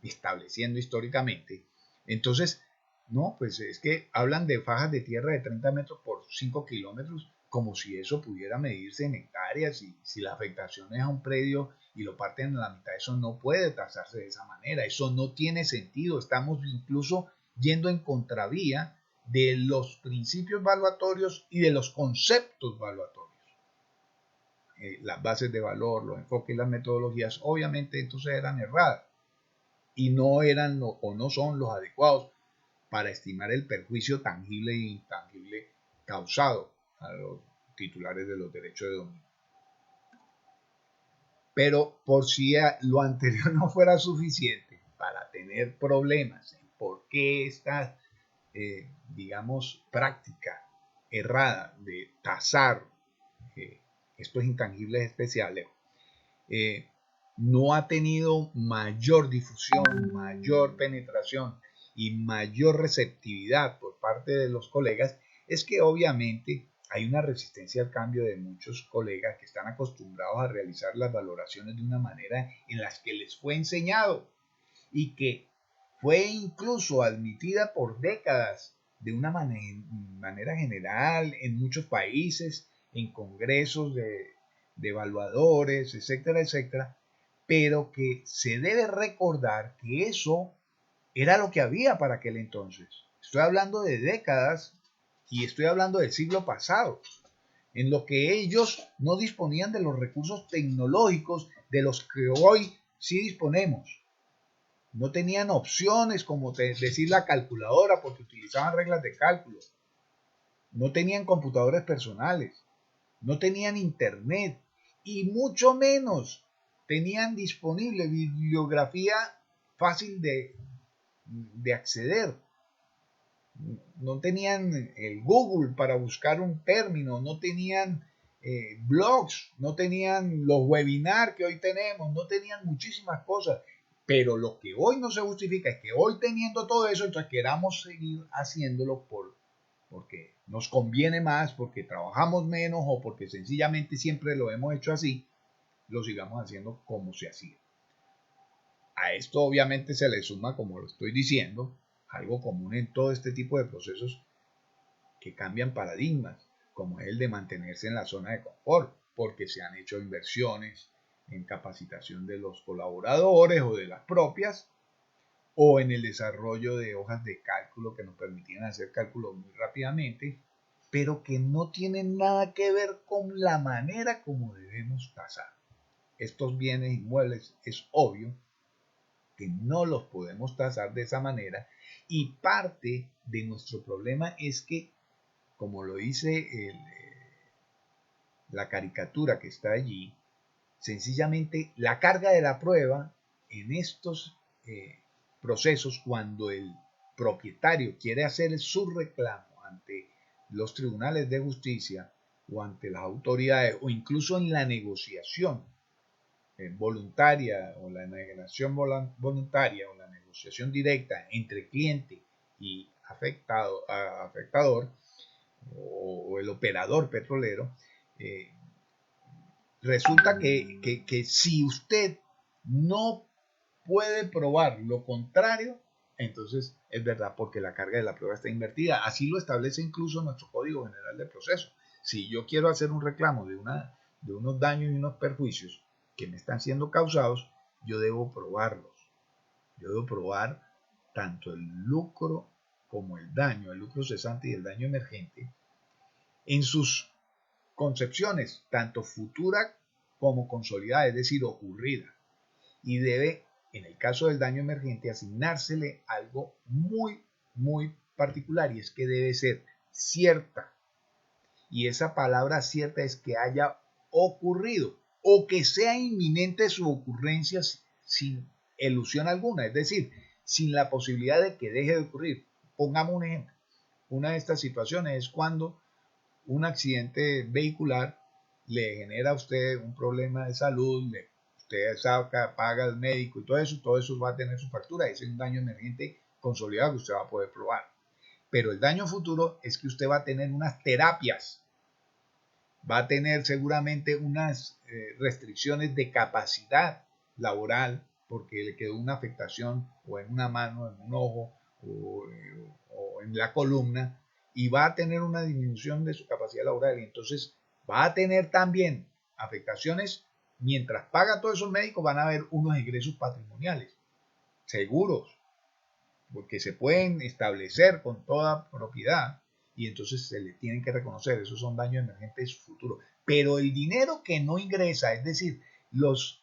estableciendo históricamente. Entonces, no, pues es que hablan de fajas de tierra de 30 metros por 5 kilómetros, como si eso pudiera medirse en hectáreas, y si la afectación es a un predio y lo parten a la mitad, eso no puede tasarse de esa manera, eso no tiene sentido. Estamos incluso yendo en contravía de los principios valuatorios y de los conceptos valuatorios. Las bases de valor, los enfoques y las metodologías, obviamente entonces eran erradas y no eran o no son los adecuados para estimar el perjuicio tangible e intangible causado a los titulares de los derechos de dominio. Pero por si lo anterior no fuera suficiente para tener problemas en por qué esta, digamos, práctica errada de tasar estos intangibles especiales, no ha tenido mayor difusión, mayor penetración y mayor receptividad por parte de los colegas, es que obviamente hay una resistencia al cambio de muchos colegas que están acostumbrados a realizar las valoraciones de una manera en las que les fue enseñado y que fue incluso admitida por décadas de una manera general en muchos países, en congresos de evaluadores, etcétera, etcétera, pero que se debe recordar que eso era lo que había para aquel entonces. Estoy hablando de décadas y estoy hablando del siglo pasado, en lo que ellos no disponían de los recursos tecnológicos de los que hoy sí disponemos. No tenían opciones como decir la calculadora, porque utilizaban reglas de cálculo. No tenían computadores personales. No tenían internet. Y mucho menos tenían disponible bibliografía fácil de acceder. No tenían el Google para buscar un término. No tenían blogs. No tenían los webinars que hoy tenemos. No tenían muchísimas cosas. Pero lo que hoy no se justifica es que hoy teniendo todo eso, entonces queramos seguir haciéndolo porque nos conviene más, porque trabajamos menos o porque sencillamente siempre lo hemos hecho así, lo sigamos haciendo como se hacía. A esto obviamente se le suma, como lo estoy diciendo, algo común en todo este tipo de procesos que cambian paradigmas, como es el de mantenerse en la zona de confort, porque se han hecho inversiones en capacitación de los colaboradores o de las propias, o en el desarrollo de hojas de cálculo que nos permitían hacer cálculos muy rápidamente, pero que no tienen nada que ver con la manera como debemos tasar. Estos bienes inmuebles es obvio que no los podemos tasar de esa manera, y parte de nuestro problema es que, como lo dice la caricatura que está allí, sencillamente la carga de la prueba en estos procesos, cuando el propietario quiere hacer su reclamo ante los tribunales de justicia o ante las autoridades, o incluso en la negociación voluntaria o la negociación voluntaria o la negociación directa entre cliente y afectador o el operador petrolero, resulta que si usted no puede probar lo contrario, entonces es verdad, porque la carga de la prueba está invertida. Así lo establece incluso nuestro Código General de Proceso. Si yo quiero hacer un reclamo de unos daños y unos perjuicios que me están siendo causados, yo debo probarlos. Yo debo probar tanto el lucro como el daño, el lucro cesante y el daño emergente, en sus concepciones, tanto futura como consolidada, es decir, ocurrida. Y debe, en el caso del daño emergente, asignársele algo muy, muy particular, y es que debe ser cierta. Y esa palabra cierta es que haya ocurrido o que sea inminente su ocurrencia sin elusión alguna, es decir, sin la posibilidad de que deje de ocurrir. Pongamos un ejemplo. Una de estas situaciones es cuando un accidente vehicular le genera a usted un problema de salud, usted saca, paga al médico y todo eso va a tener su factura. Ese es un daño emergente consolidado que usted va a poder probar. Pero el daño futuro es que usted va a tener unas terapias, va a tener seguramente unas restricciones de capacidad laboral porque le quedó una afectación o en una mano, en un ojo o en la columna, y va a tener una disminución de su capacidad laboral. Y entonces va a tener también afectaciones. Mientras paga todos esos médicos, van a haber unos ingresos patrimoniales seguros, porque se pueden establecer con toda propiedad y entonces se le tienen que reconocer. Esos son daños emergentes futuros. Pero el dinero que no ingresa, es decir, los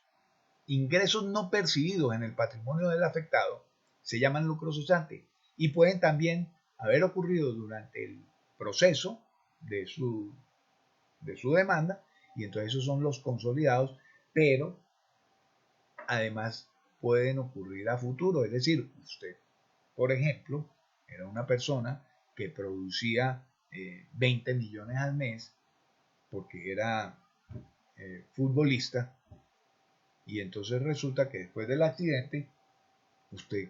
ingresos no percibidos en el patrimonio del afectado, se llaman lucro cesante y pueden también haber ocurrido durante el proceso de su demanda, y entonces esos son los consolidados, pero además pueden ocurrir a futuro. Es decir, usted, por ejemplo, era una persona que producía 20 millones al mes porque era futbolista, y entonces resulta que después del accidente usted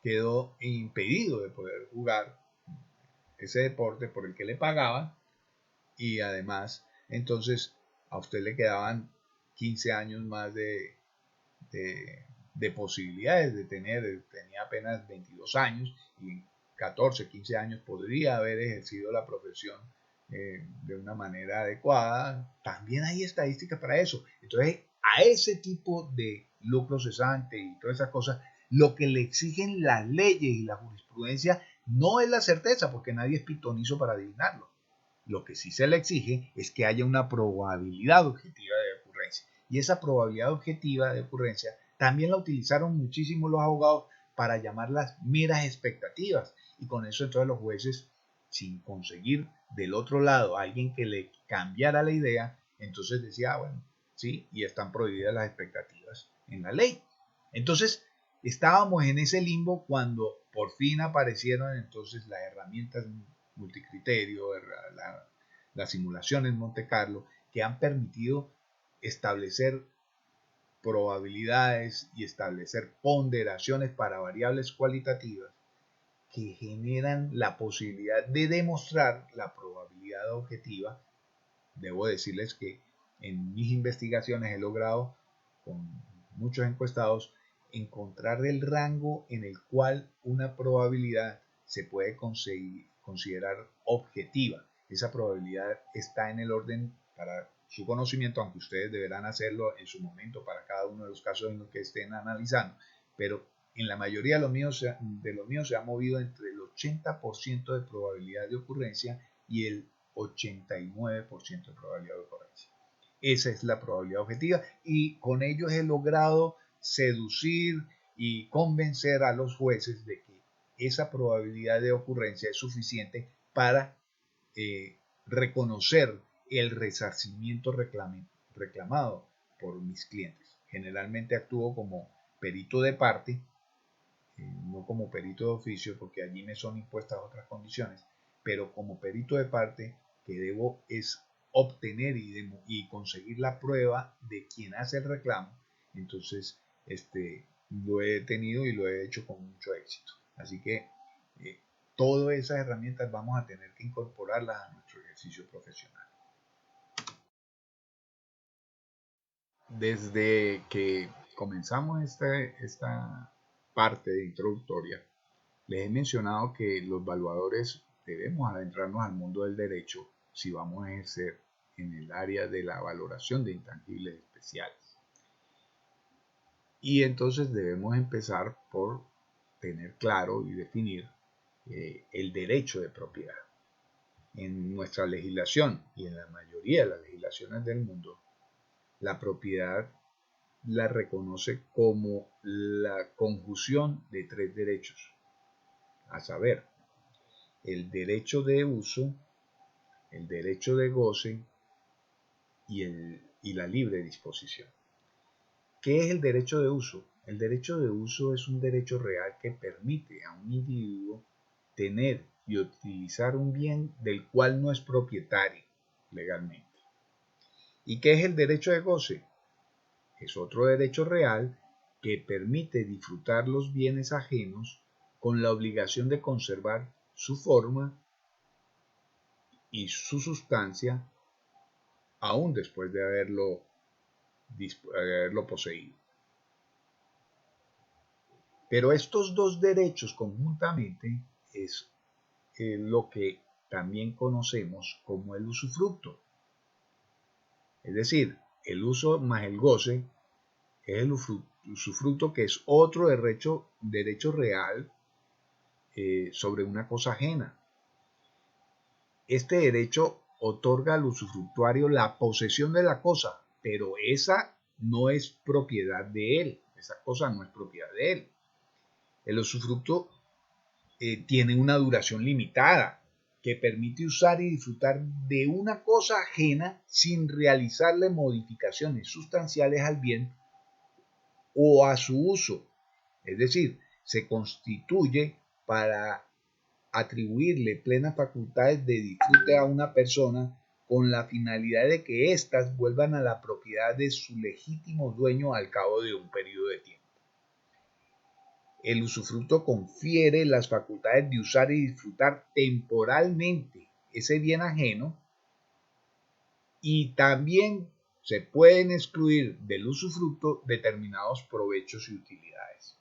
quedó impedido de poder jugar ese deporte por el que le pagaban, y además entonces a usted le quedaban 15 años más de posibilidades de tenía apenas 22 años y en 14, 15 años podría haber ejercido la profesión de una manera adecuada. También hay estadísticas para eso. Entonces, a ese tipo de lucro cesante y todas esas cosas, lo que le exigen las leyes y la jurisprudencia no es la certeza, porque nadie es pitonizo para adivinarlo. Lo que sí se le exige es que haya una probabilidad objetiva de ocurrencia. Y esa probabilidad objetiva de ocurrencia también la utilizaron muchísimo los abogados para llamarlas meras expectativas. Y con eso entonces los jueces, sin conseguir del otro lado a alguien que le cambiara la idea, entonces decía, bueno, sí, y están prohibidas las expectativas en la ley. Entonces, estábamos en ese limbo cuando por fin aparecieron entonces las herramientas multicriterio, las simulaciones Monte Carlo, que han permitido establecer probabilidades y establecer ponderaciones para variables cualitativas que generan la posibilidad de demostrar la probabilidad objetiva. Debo decirles que en mis investigaciones he logrado, con muchos encuestados, encontrar el rango en el cual una probabilidad se puede considerar objetiva. Esa probabilidad está en el orden, para su conocimiento, aunque ustedes deberán hacerlo en su momento para cada uno de los casos en los que estén analizando, pero en la mayoría de los míos se ha movido entre el 80% de probabilidad de ocurrencia y el 89% de probabilidad de ocurrencia. Esa es la probabilidad objetiva, y con ello he logrado seducir y convencer a los jueces de que esa probabilidad de ocurrencia es suficiente para reconocer el resarcimiento reclamado por mis clientes. Generalmente actúo como perito de parte, no como perito de oficio, porque allí me son impuestas otras condiciones, pero como perito de parte, que debo es obtener y conseguir la prueba de quien hace el reclamo. Entonces, lo he tenido y lo he hecho con mucho éxito. Así que todas esas herramientas vamos a tener que incorporarlas a nuestro ejercicio profesional. Desde que comenzamos esta parte de introductoria, les he mencionado que los evaluadores debemos adentrarnos al mundo del derecho si vamos a ejercer en el área de la valoración de intangibles especiales. Y entonces debemos empezar por tener claro y definir el derecho de propiedad. En nuestra legislación y en la mayoría de las legislaciones del mundo, la propiedad la reconoce como la conjunción de tres derechos, a saber, el derecho de uso, el derecho de goce y la libre disposición. ¿Qué es el derecho de uso? El derecho de uso es un derecho real que permite a un individuo tener y utilizar un bien del cual no es propietario legalmente. ¿Y qué es el derecho de goce? Es otro derecho real que permite disfrutar los bienes ajenos con la obligación de conservar su forma y su sustancia aún después de haberlo poseído. Pero estos dos derechos conjuntamente es lo que también conocemos como el usufructo. Es decir, el uso más el goce es el usufructo, que es otro derecho real sobre una cosa ajena. Este derecho otorga al usufructuario la posesión de la cosa, pero esa no es propiedad de él, esa cosa no es propiedad de él. El usufructo tiene una duración limitada que permite usar y disfrutar de una cosa ajena sin realizarle modificaciones sustanciales al bien o a su uso. Es decir, se constituye para atribuirle plenas facultades de disfrute a una persona con la finalidad de que éstas vuelvan a la propiedad de su legítimo dueño al cabo de un periodo de tiempo. El usufructo confiere las facultades de usar y disfrutar temporalmente ese bien ajeno, y también se pueden excluir del usufructo determinados provechos y utilidades.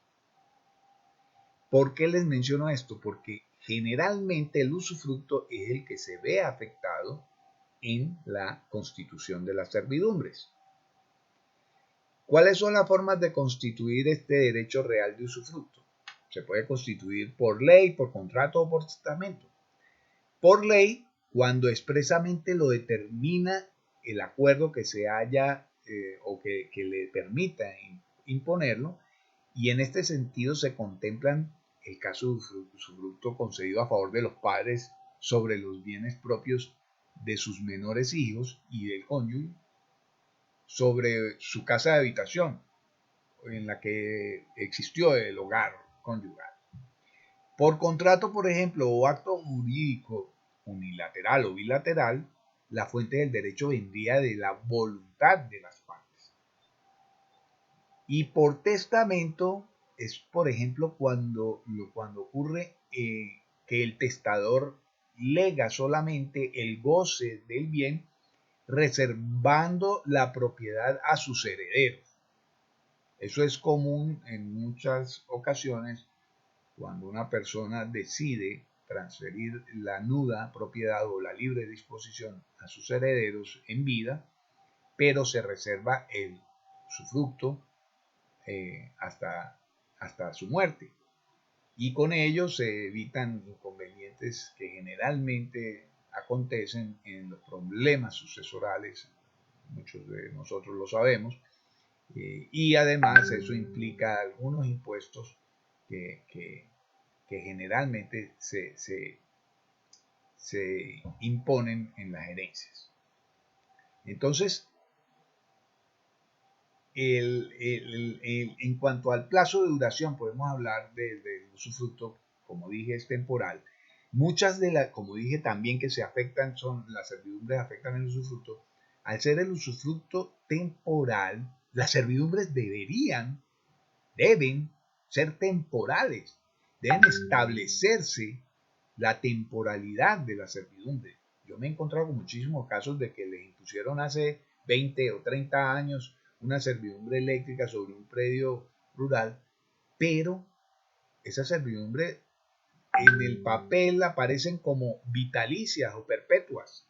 ¿Por qué les menciono esto? Porque generalmente el usufructo es el que se ve afectado en la constitución de las servidumbres. ¿Cuáles son las formas de constituir este derecho real de usufructo? Se puede constituir por ley, por contrato o por testamento. Por ley, cuando expresamente lo determina el acuerdo que se haya o que le permita imponerlo, y en este sentido se contemplan el caso de usufructo concedido a favor de los padres sobre los bienes propios de sus menores hijos y del cónyuge, sobre su casa de habitación en la que existió el hogar conyugal. Por contrato, por ejemplo, o acto jurídico unilateral o bilateral, la fuente del derecho vendría de la voluntad de las partes. Y por testamento es, por ejemplo, cuando ocurre que el testador lega solamente el goce del bien, reservando la propiedad a sus herederos. Eso es común en muchas ocasiones cuando una persona decide transferir la nuda propiedad o la libre disposición a sus herederos en vida, pero se reserva el usufructo hasta su muerte. Y con ello se evitan inconvenientes que generalmente acontecen en los problemas sucesorales, muchos de nosotros lo sabemos, y además eso implica algunos impuestos que generalmente se imponen en las herencias. Entonces, en cuanto al plazo de duración, podemos hablar del usufructo, como dije, es temporal. Muchas de las, como dije también, que se afectan, son las servidumbres afectan el usufructo. Al ser el usufructo temporal, las servidumbres deben ser temporales, deben establecerse la temporalidad de la servidumbre. Yo me he encontrado con muchísimos casos de que les impusieron hace 20 o 30 años una servidumbre eléctrica sobre un predio rural, pero esa servidumbre en el papel aparecen como vitalicias o perpetuas,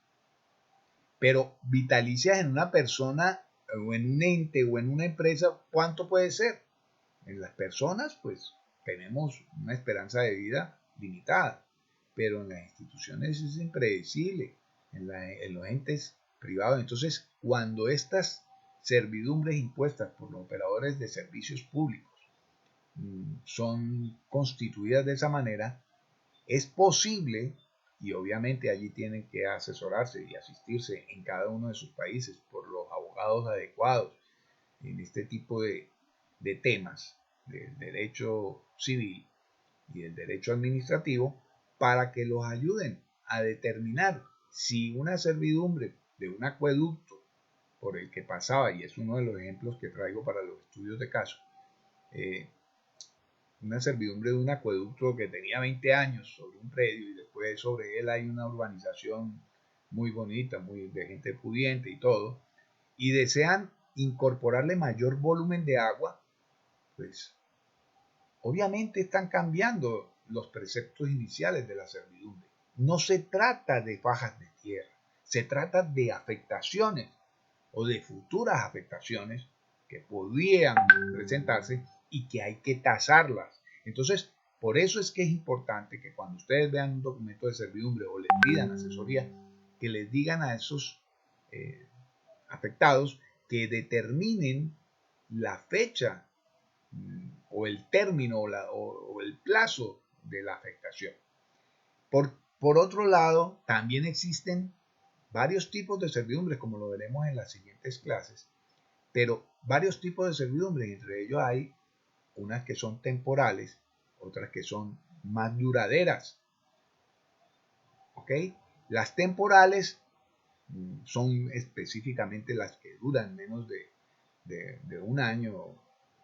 pero vitalicias en una persona o en un ente o en una empresa, ¿cuánto puede ser? En las personas, pues tenemos una esperanza de vida limitada, pero en las instituciones es impredecible, en los entes privados. Entonces, cuando estas servidumbres impuestas por los operadores de servicios públicos son constituidas de esa manera, es posible, y obviamente allí tienen que asesorarse y asistirse en cada uno de sus países por los abogados adecuados en este tipo de temas, del derecho civil y del derecho administrativo para que los ayuden a determinar si una servidumbre de un acueducto por el que pasaba, y es uno de los ejemplos que traigo para los estudios de caso, una servidumbre de un acueducto que tenía 20 años sobre un predio y después sobre él hay una urbanización muy bonita, muy de gente pudiente y todo, y desean incorporarle mayor volumen de agua, pues obviamente están cambiando los preceptos iniciales de la servidumbre. No se trata de fajas de tierra, se trata de afectaciones o de futuras afectaciones que podrían presentarse y que hay que tasarlas. Entonces, por eso es que es importante que cuando ustedes vean un documento de servidumbre o les pidan asesoría, que les digan a esos afectados que determinen la fecha o el término o el plazo de la afectación. Por otro lado, también existen varios tipos de servidumbres, como lo veremos en las siguientes clases, pero varios tipos de servidumbres, entre ellos hay unas que son temporales, otras que son más duraderas. ¿Ok? Las temporales son específicamente las que duran menos de un año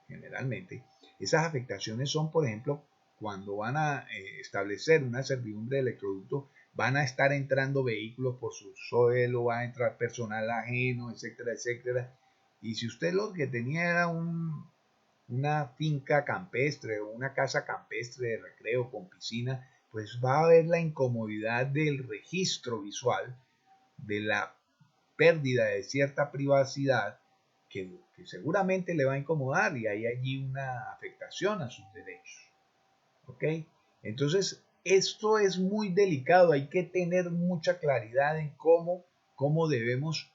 generalmente. Esas afectaciones son, por ejemplo, cuando van a establecer una servidumbre de electroducto, van a estar entrando vehículos por su suelo, va a entrar personal ajeno, etcétera, etcétera. Y si usted lo que tenía era una finca campestre o una casa campestre de recreo con piscina, pues va a haber la incomodidad del registro visual, de la pérdida de cierta privacidad que seguramente le va a incomodar y hay allí una afectación a sus derechos. ¿Ok? Entonces, esto es muy delicado, hay que tener mucha claridad en cómo debemos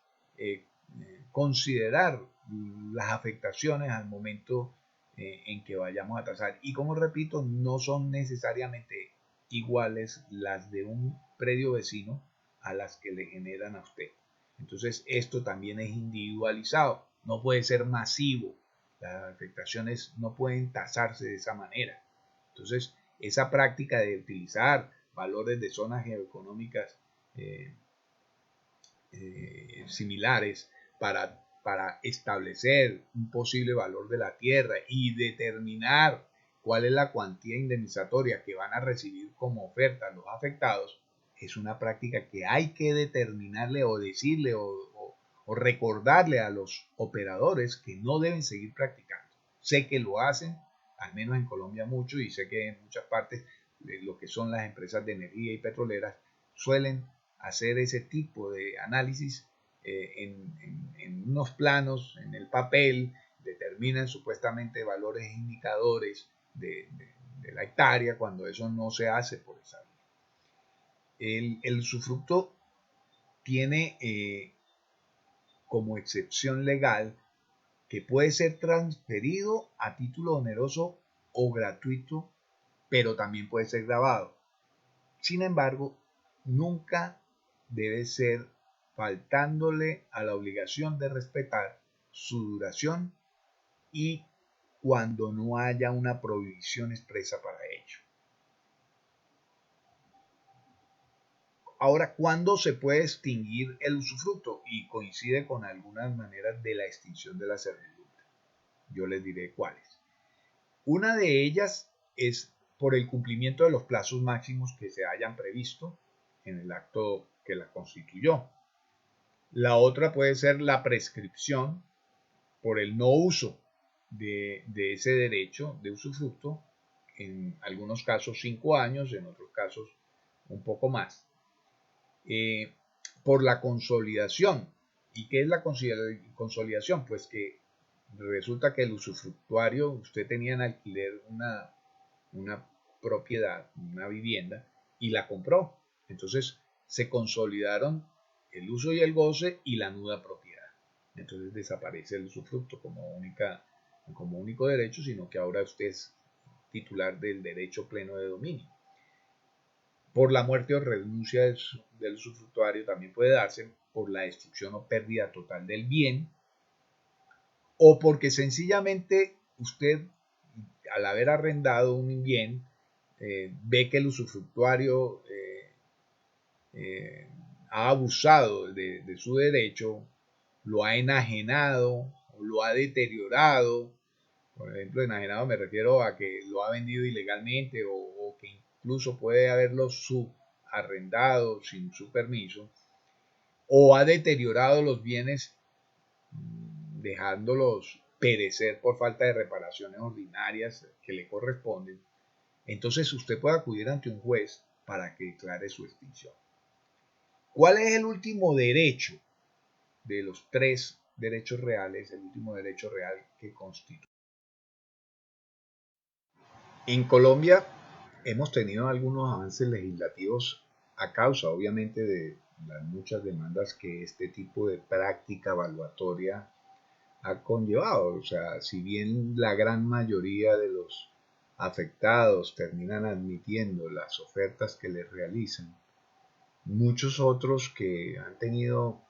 considerar las afectaciones al momento en que vayamos a tasar. Y como repito, no son necesariamente iguales las de un predio vecino a las que le generan a usted. Entonces, esto también es individualizado, no puede ser masivo. Las afectaciones no pueden tasarse de esa manera. Entonces, esa práctica de utilizar valores de zonas geoeconómicas similares para establecer un posible valor de la tierra y determinar cuál es la cuantía indemnizatoria que van a recibir como oferta los afectados, es una práctica que hay que determinarle o decirle o recordarle a los operadores que no deben seguir practicando. Sé que lo hacen, al menos en Colombia mucho, y sé que en muchas partes lo que son las empresas de energía y petroleras suelen hacer ese tipo de análisis en unos planos, en el papel, determinan supuestamente valores indicadores de la hectárea cuando eso no se hace por esa vía. El usufructo tiene como excepción legal que puede ser transferido a título oneroso o gratuito, pero también puede ser grabado. Sin embargo, nunca debe ser faltándole a la obligación de respetar su duración y cuando no haya una prohibición expresa para ello. Ahora, ¿cuándo se puede extinguir el usufructo? Y coincide con algunas maneras de la extinción de la servidumbre. Yo les diré cuáles. Una de ellas es por el cumplimiento de los plazos máximos que se hayan previsto en el acto que la constituyó. La otra puede ser la prescripción por el no uso de ese derecho de usufructo, en algunos casos 5 años, en otros casos un poco más. Por la consolidación. ¿Y qué es la consolidación? Pues que resulta que el usufructuario, usted tenía en alquiler una propiedad, una vivienda, y la compró. Entonces se consolidaron el uso y el goce y la nuda propiedad. Entonces desaparece el usufructo como único derecho, sino que ahora usted es titular del derecho pleno de dominio. Por la muerte o renuncia del usufructuario también puede darse por la destrucción o pérdida total del bien, o porque sencillamente usted al haber arrendado un bien, ve que el usufructuario ha abusado de su derecho, lo ha enajenado, lo ha deteriorado. Por ejemplo, enajenado me refiero a que lo ha vendido ilegalmente o que incluso puede haberlo subarrendado sin su permiso, o ha deteriorado los bienes dejándolos perecer por falta de reparaciones ordinarias que le corresponden. Entonces usted puede acudir ante un juez para que declare su extinción. ¿Cuál es el último derecho de los tres derechos reales, el último derecho real que constituye? En Colombia hemos tenido algunos avances legislativos a causa, obviamente, de las muchas demandas que este tipo de práctica evaluatoria ha conllevado. O sea, si bien la gran mayoría de los afectados terminan admitiendo las ofertas que les realizan, muchos otros que han tenido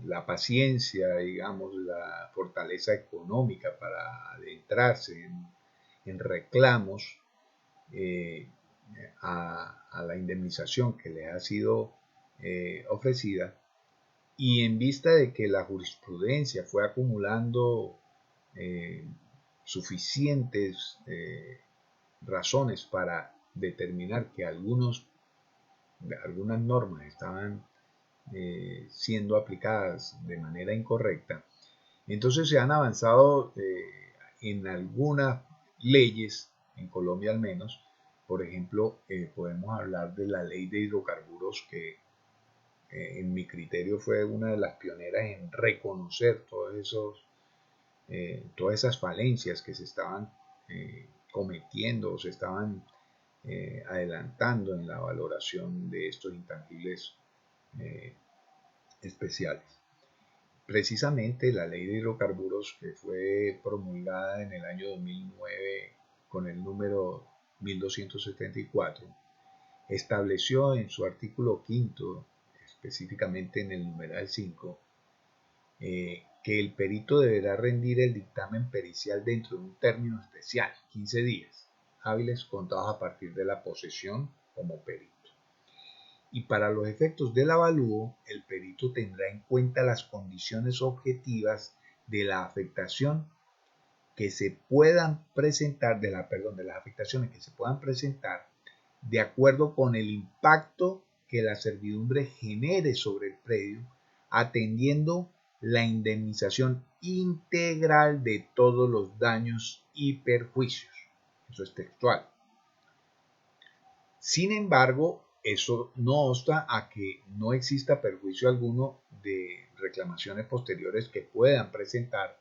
la paciencia, digamos, la fortaleza económica para adentrarse en reclamos a la indemnización que les ha sido ofrecida, y en vista de que la jurisprudencia fue acumulando suficientes razones para determinar que algunas normas estaban siendo aplicadas de manera incorrecta, entonces se han avanzado en algunas leyes, en Colombia al menos. Por ejemplo, podemos hablar de la ley de hidrocarburos, que en mi criterio fue una de las pioneras en reconocer todas esas falencias que se estaban cometiendo o se estaban adelantando en la valoración de estos intangibles especiales. Precisamente la ley de hidrocarburos, que fue promulgada en el año 2009 con el número 1274, estableció en su artículo 5, específicamente en el numeral 5, que el perito deberá rendir el dictamen pericial dentro de un término especial, 15 días hábiles contados a partir de la posesión como perito. Y para los efectos del avalúo, el perito tendrá en cuenta las condiciones objetivas de la afectación que se puedan presentar, de las afectaciones que se puedan presentar, de acuerdo con el impacto que la servidumbre genere sobre el predio, atendiendo la indemnización integral de todos los daños y perjuicios. Eso es textual. Sin embargo, eso no obsta a que no exista perjuicio alguno de reclamaciones posteriores que puedan presentar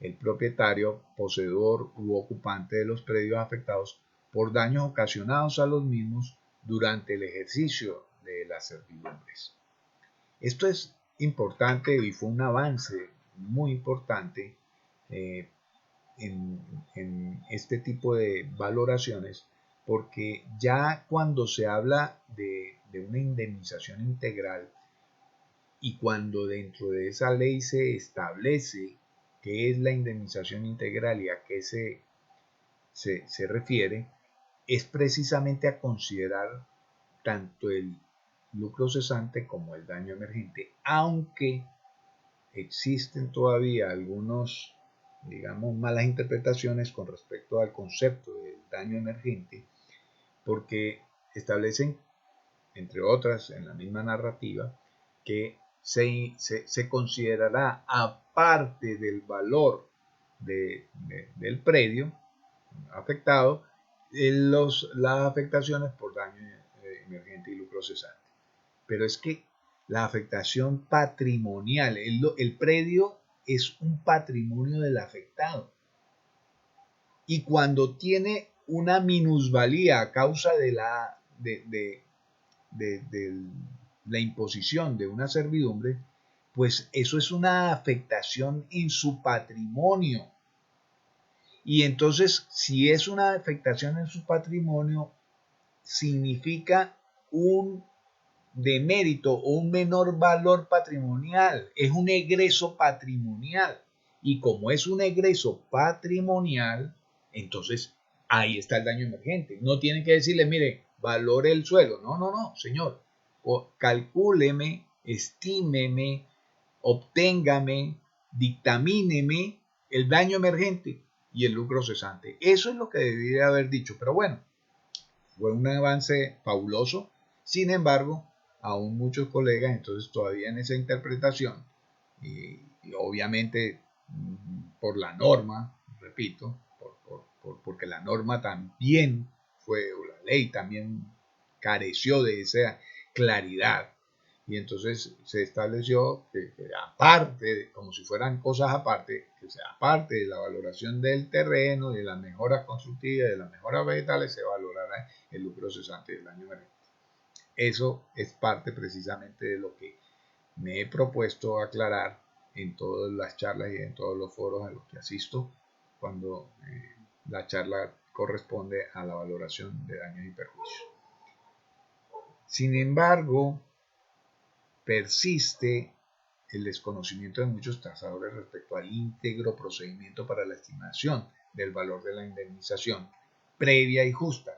el propietario, poseedor u ocupante de los predios afectados por daños ocasionados a los mismos durante el ejercicio de las servidumbres. Esto es importante y fue un avance muy importante en este tipo de valoraciones, porque ya cuando se habla de una indemnización integral y cuando dentro de esa ley se establece qué es la indemnización integral y a qué se refiere, es precisamente a considerar tanto el lucro cesante como el daño emergente, aunque existen todavía algunos, digamos, malas interpretaciones con respecto al concepto del daño emergente, porque establecen, entre otras, en la misma narrativa, que se considerará, aparte del valor del predio afectado, las afectaciones por daño emergente y lucro cesante. Pero es que la afectación patrimonial, el predio es un patrimonio del afectado. Y cuando tiene una minusvalía a causa de la imposición de una servidumbre, pues eso es una afectación en su patrimonio. Y entonces, si es una afectación en su patrimonio, significa un demérito o un menor valor patrimonial, es un egreso patrimonial. Y como es un egreso patrimonial, Entonces, ahí está el daño emergente. No tienen que decirle, mire, valore el suelo. No, no, no, señor. Calcúleme, estímeme, obténgame, dictamíneme el daño emergente y el lucro cesante. Eso es lo que debería haber dicho. Pero bueno, fue un avance fabuloso. Sin embargo, aún muchos colegas, entonces todavía en esa interpretación, y obviamente por la norma, repito, porque la norma también fue, o la ley también careció de esa claridad. Y entonces se estableció que aparte, como si fueran cosas aparte, que sea aparte de la valoración del terreno, de las mejoras constructivas, de las mejoras vegetales, se valorará el lucro cesante del año emergente. Eso es parte precisamente de lo que me he propuesto aclarar en todas las charlas y en todos los foros a los que asisto cuando la charla corresponde a la valoración de daños y perjuicios. Sin embargo, persiste el desconocimiento de muchos tasadores respecto al íntegro procedimiento para la estimación del valor de la indemnización previa y justa,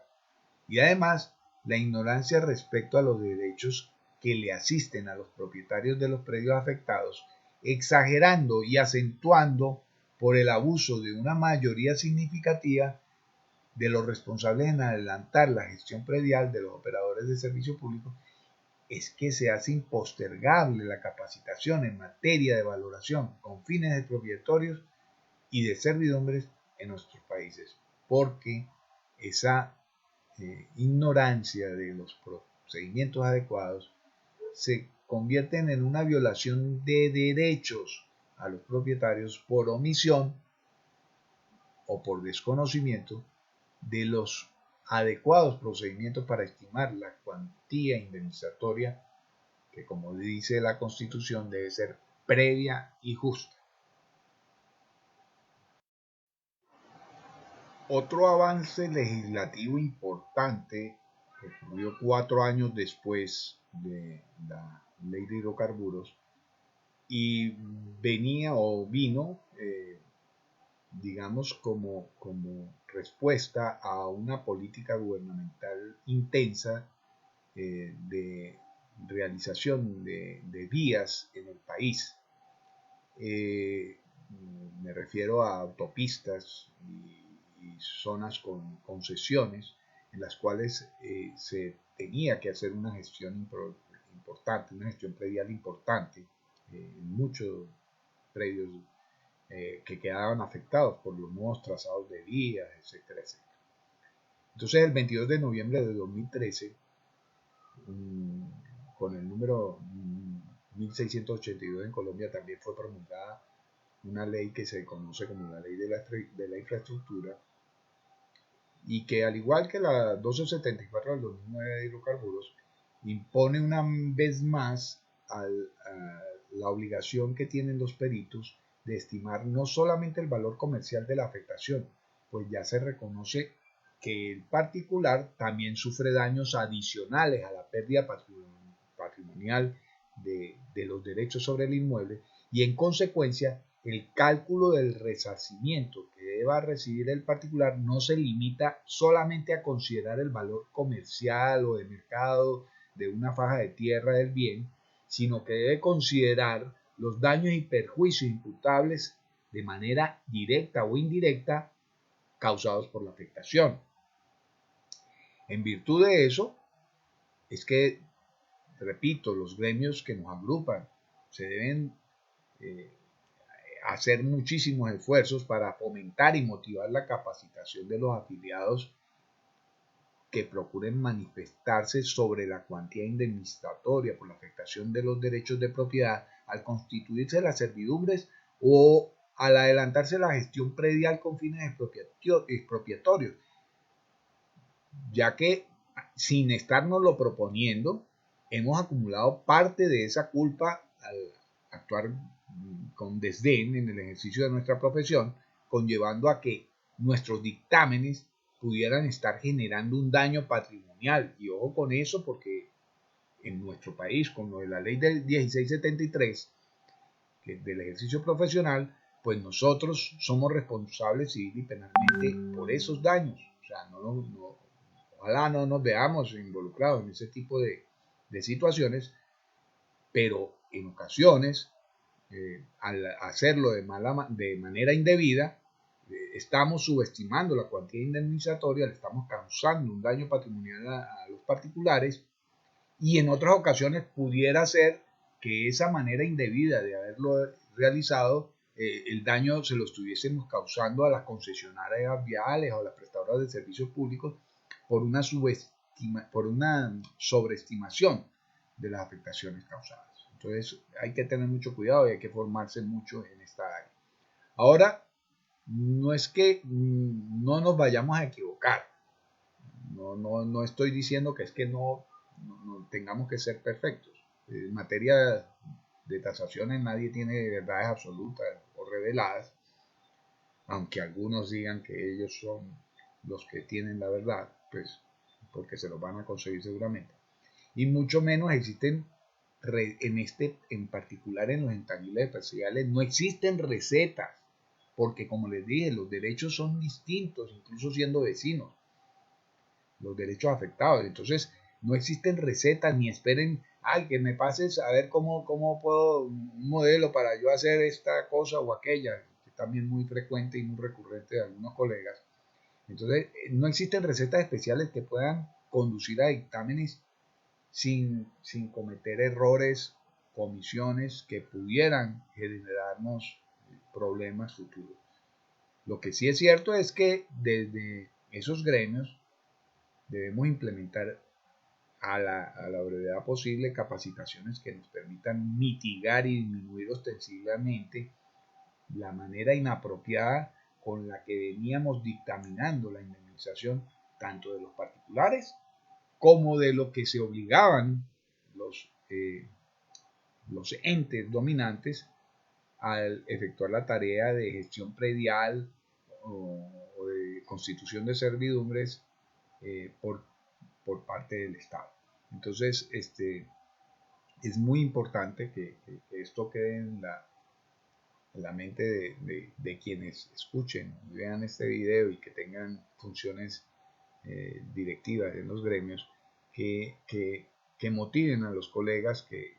y además la ignorancia respecto a los derechos que le asisten a los propietarios de los predios afectados, exagerando y acentuando por el abuso de una mayoría significativa de los responsables en adelantar la gestión predial de los operadores de servicio público, es que se hace impostergable la capacitación en materia de valoración con fines expropiatorios y de servidumbres en nuestros países, porque esa ignorancia de los procedimientos adecuados se convierten en una violación de derechos a los propietarios por omisión o por desconocimiento de los adecuados procedimientos para estimar la cuantía indemnizatoria que, como dice la Constitución, debe ser previa y justa. Otro avance legislativo importante ocurrió 4 años después de la ley de hidrocarburos y vino, digamos, como respuesta a una política gubernamental intensa de realización de vías en el país. Me refiero a autopistas y zonas con concesiones en las cuales se tenía que hacer una gestión importante, una gestión predial importante en muchos predios que quedaban afectados por los nuevos trazados de vías, etcétera, etcétera. Entonces, el 22 de noviembre de 2013, con el número 1682 en Colombia, también fue promulgada una ley que se conoce como la ley de la infraestructura y que, al igual que la 1274 del 2009 de hidrocarburos, impone una vez más a la obligación que tienen los peritos de estimar no solamente el valor comercial de la afectación, pues ya se reconoce que el particular también sufre daños adicionales a la pérdida patrimonial de los derechos sobre el inmueble y, en consecuencia, el cálculo del resarcimiento que deba recibir el particular no se limita solamente a considerar el valor comercial o de mercado de una faja de tierra del bien, sino que debe considerar los daños y perjuicios imputables de manera directa o indirecta causados por la afectación. En virtud de eso, es que, repito, los gremios que nos agrupan se deben hacer muchísimos esfuerzos para fomentar y motivar la capacitación de los afiliados que procuren manifestarse sobre la cuantía indemnizatoria por la afectación de los derechos de propiedad al constituirse las servidumbres o al adelantarse la gestión predial con fines expropiatorios, ya que, sin estárnoslo proponiendo, hemos acumulado parte de esa culpa al actuar con desdén en el ejercicio de nuestra profesión, conllevando a que nuestros dictámenes pudieran estar generando un daño patrimonial. Y ojo con eso, porque en nuestro país, con lo de la ley del 1673, que del ejercicio profesional, pues nosotros somos responsables civil y penalmente por esos daños. O sea, ojalá no nos veamos involucrados en ese tipo de situaciones, pero en ocasiones, al hacerlo de manera indebida, estamos subestimando la cuantía indemnizatoria, le estamos causando un daño patrimonial a los particulares, y en otras ocasiones pudiera ser que esa manera indebida de haberlo realizado, el daño se lo estuviésemos causando a las concesionarias viales o a las prestadoras de servicios públicos por una sobreestimación de las afectaciones causadas. Entonces hay que tener mucho cuidado y hay que formarse mucho en esta área. Ahora, no es que no nos vayamos a equivocar. No estoy diciendo que es que no tengamos que ser perfectos. En materia de tasaciones nadie tiene verdades absolutas o reveladas, aunque algunos digan que ellos son los que tienen la verdad, pues porque se los van a conseguir seguramente. Y mucho menos existen en particular en los intangibles empresariales, no existen recetas, porque como les dije, los derechos son distintos, incluso siendo vecinos, los derechos afectados. Entonces, no existen recetas, ni esperen, ay, que me pases a ver cómo puedo, un modelo para yo hacer esta cosa o aquella, que también es muy frecuente y muy recurrente de algunos colegas. Entonces, no existen recetas especiales que puedan conducir a dictámenes sin cometer errores, comisiones que pudieran generarnos problemas futuros. Lo que sí es cierto es que desde esos gremios debemos implementar a la brevedad posible capacitaciones que nos permitan mitigar y disminuir ostensiblemente la manera inapropiada con la que veníamos dictaminando la indemnización tanto de los particulares como de lo que se obligaban los entes dominantes al efectuar la tarea de gestión predial o de constitución de servidumbres por parte del Estado. Entonces, es muy importante que esto quede en la mente de quienes escuchen, vean este video y que tengan funciones directivas en los gremios, que motiven a los colegas que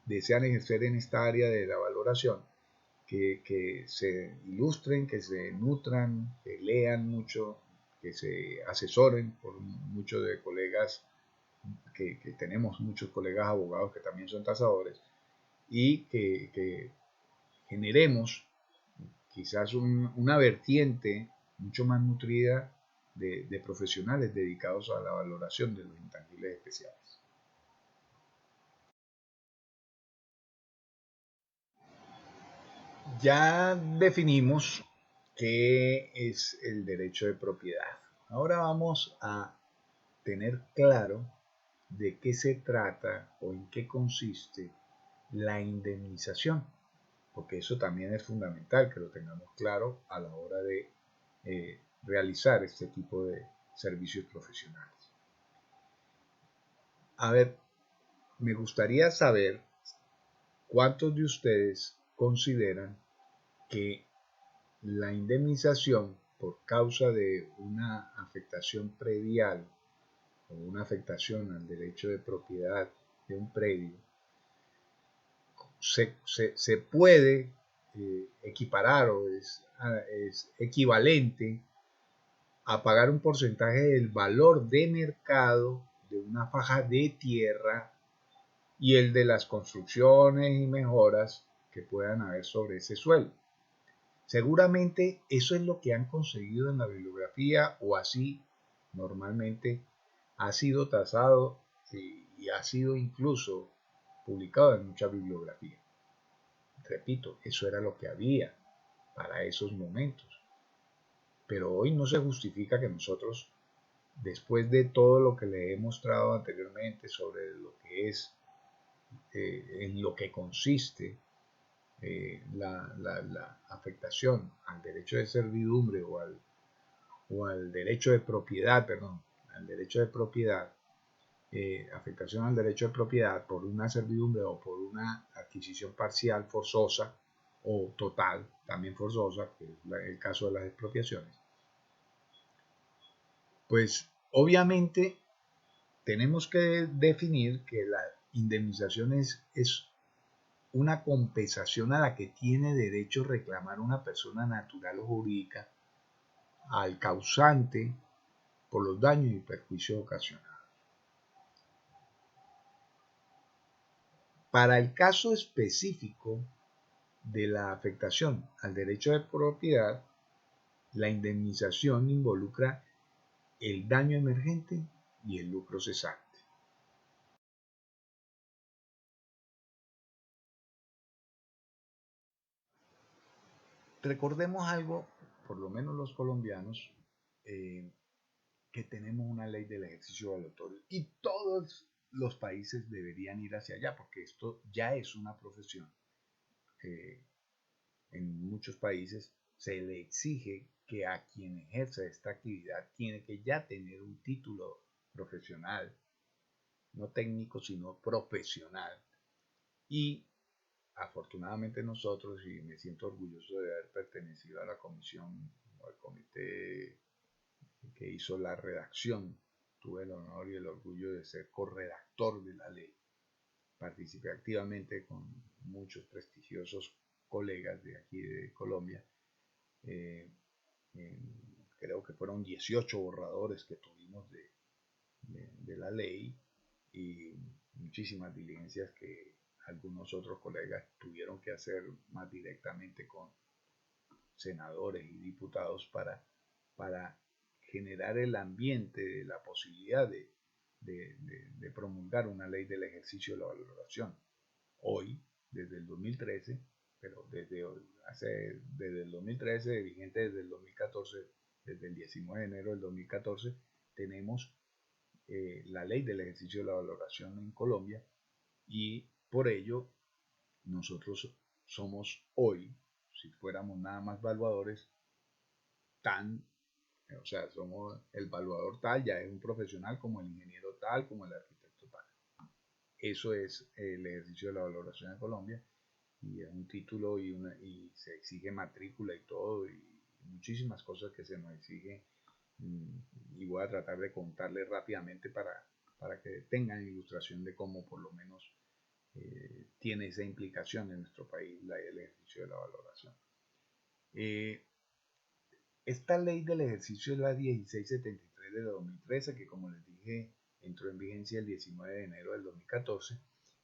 desean ejercer en esta área de la valoración, que se ilustren, que se nutran, que lean mucho, que se asesoren por muchos de colegas, que tenemos muchos colegas abogados que también son tasadores, y que generemos quizás una vertiente mucho más nutrida de profesionales dedicados a la valoración de los intangibles especiales. Ya definimos qué es el derecho de propiedad. Ahora vamos a tener claro de qué se trata o en qué consiste la indemnización, porque eso también es fundamental que lo tengamos claro a la hora de realizar este tipo de servicios profesionales. A ver, me gustaría saber cuántos de ustedes consideran que la indemnización por causa de una afectación predial o una afectación al derecho de propiedad de un predio se puede equiparar o es equivalente a pagar un porcentaje del valor de mercado de una faja de tierra y el de las construcciones y mejoras que puedan haber sobre ese suelo. Seguramente eso es lo que han conseguido en la bibliografía, o así normalmente ha sido tasado y ha sido incluso publicado en mucha bibliografía. Repito, eso era lo que había para esos momentos. Pero hoy no se justifica que nosotros, después de todo lo que le he mostrado anteriormente sobre lo que es, en lo que consiste la afectación al derecho de servidumbre o al derecho de propiedad, perdón, al derecho de propiedad, afectación al derecho de propiedad por una servidumbre o por una adquisición parcial forzosa o total, también forzosa, que es el caso de las expropiaciones, pues obviamente tenemos que definir que la indemnización es una compensación a la que tiene derecho reclamar una persona natural o jurídica al causante por los daños y perjuicios ocasionados. Para el caso específico de la afectación al derecho de propiedad, la indemnización involucra el daño emergente y el lucro cesante. Recordemos algo, por lo menos los colombianos, que tenemos una ley del ejercicio evaluatorio y todos los países deberían ir hacia allá porque esto ya es una profesión que en muchos países se le exige que a quien ejerce esta actividad tiene que ya tener un título profesional, no técnico, sino profesional. Y afortunadamente nosotros, y me siento orgulloso de haber pertenecido a la comisión o al comité que hizo la redacción, tuve el honor y el orgullo de ser corredactor de la ley. Participé activamente con muchos prestigiosos colegas de aquí de Colombia. Eh, Creo que fueron 18 borradores que tuvimos de la ley y muchísimas diligencias que algunos otros colegas tuvieron que hacer más directamente con senadores y diputados para generar el ambiente de la posibilidad de promulgar una ley del ejercicio de la valoración. Hoy, desde el 2013, pero desde el 2013, vigente desde el 2014, desde el 19 de enero del 2014, tenemos la ley del ejercicio de la valoración en Colombia y por ello nosotros somos hoy, si fuéramos nada más valuadores, o sea, somos el valuador tal, ya es un profesional como el ingeniero tal, como el arquitecto tal. Eso es el ejercicio de la valoración en Colombia y es un título y se exige matrícula y todo y muchísimas cosas que se nos exige y voy a tratar de contarles rápidamente para que tengan ilustración de cómo por lo menos tiene esa implicación en nuestro país el ejercicio de la valoración. Esta ley del ejercicio es la 1673 de 2013, que como les dije, entró en vigencia el 19 de enero del 2014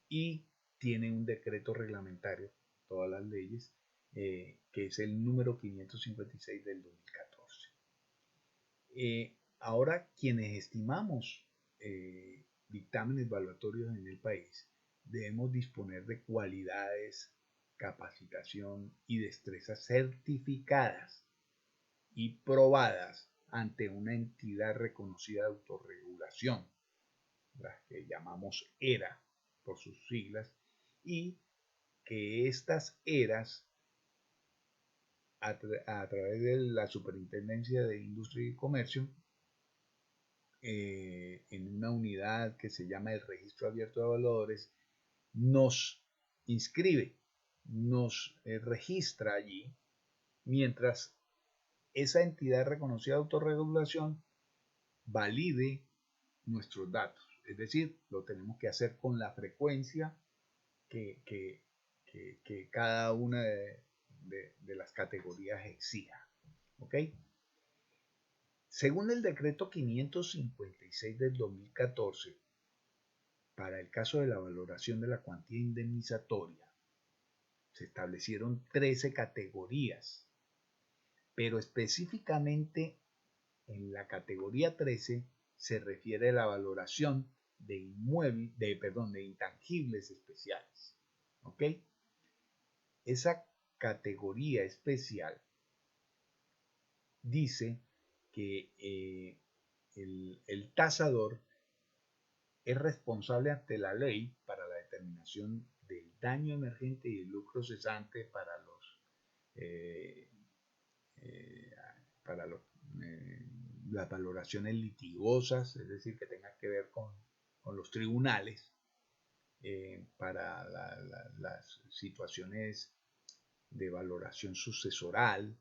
y tiene un decreto reglamentario, todas las leyes, que es el número 556 del 2014. Ahora, quienes estimamos dictámenes evaluatorios en el país, debemos disponer de cualidades, capacitación y destrezas certificadas y probadas ante una entidad reconocida de autorregulación, las que llamamos ERA por sus siglas, y que estas ERAs, a través de la Superintendencia de Industria y Comercio, en una unidad que se llama el Registro Abierto de Evaluadores, nos inscribe, nos registra allí, mientras esa entidad reconocida de autorregulación valide nuestros datos. Es decir, lo tenemos que hacer con la frecuencia que cada una de las categorías exija. ¿Ok? Según el decreto 556 del 2014, para el caso de la valoración de la cuantía indemnizatoria, se establecieron 13 categorías, pero específicamente en la categoría 13 se refiere a la valoración de de intangibles especiales. ¿Ok? Esa categoría especial dice que el tasador es responsable ante la ley para la determinación del daño emergente y el lucro cesante eh, eh, para las valoraciones litigiosas, es decir, que tengan que ver con los tribunales, para las situaciones de valoración sucesoral,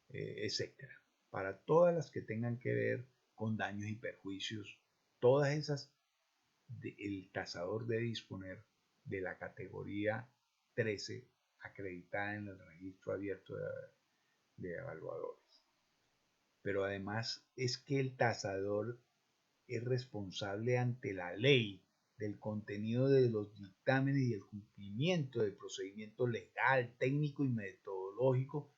etcétera. Para todas las que tengan que ver con daños y perjuicios, todas esas, el tasador debe disponer de la categoría 13 acreditada en el registro abierto de evaluadores. Pero además es que el tasador es responsable ante la ley del contenido de los dictámenes y el cumplimiento del procedimiento legal, técnico y metodológico,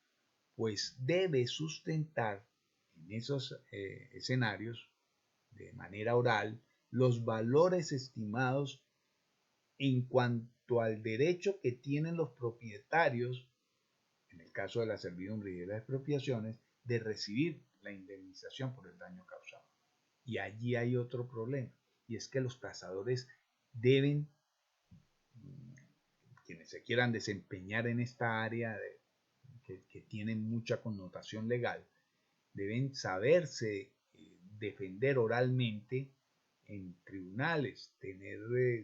pues debe sustentar en esos escenarios de manera oral los valores estimados en cuanto al derecho que tienen los propietarios, en el caso de la servidumbre y de las expropiaciones, de recibir la indemnización por el daño causado. Y allí hay otro problema, y es que los tasadores deben, quienes se quieran desempeñar en esta área que tiene mucha connotación legal, deben saberse defender oralmente en tribunales, tener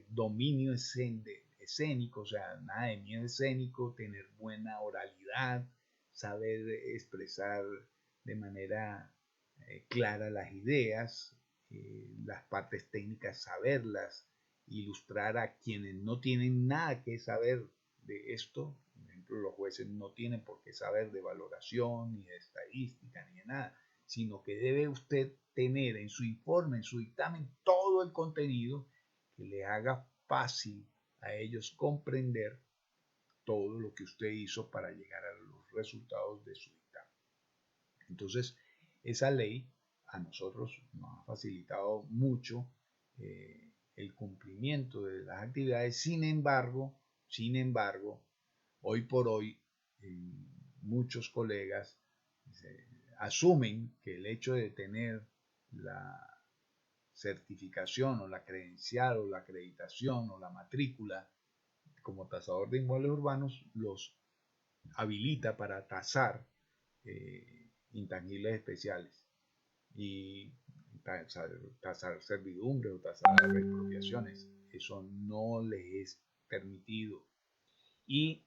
dominio escénico, o sea, nada de miedo escénico, tener buena oralidad, saber expresar de manera clara las ideas, las partes técnicas, saberlas, ilustrar a quienes no tienen nada que saber de esto. Por ejemplo, los jueces no tienen por qué saber de valoración, ni de estadística, ni de nada, sino que debe usted tener en su informe, en su dictamen, todo el contenido que le haga fácil a ellos comprender todo lo que usted hizo para llegar a los resultados de su dictamen. Entonces, esa ley a nosotros nos ha facilitado mucho el cumplimiento de las actividades. Sin embargo, hoy por hoy muchos colegas asumen que el hecho de tener la certificación o la credencial o la acreditación o la matrícula como tasador de inmuebles urbanos los habilita para tasar intangibles especiales y tasar servidumbre o tasar expropiaciones. Eso no les es permitido. Y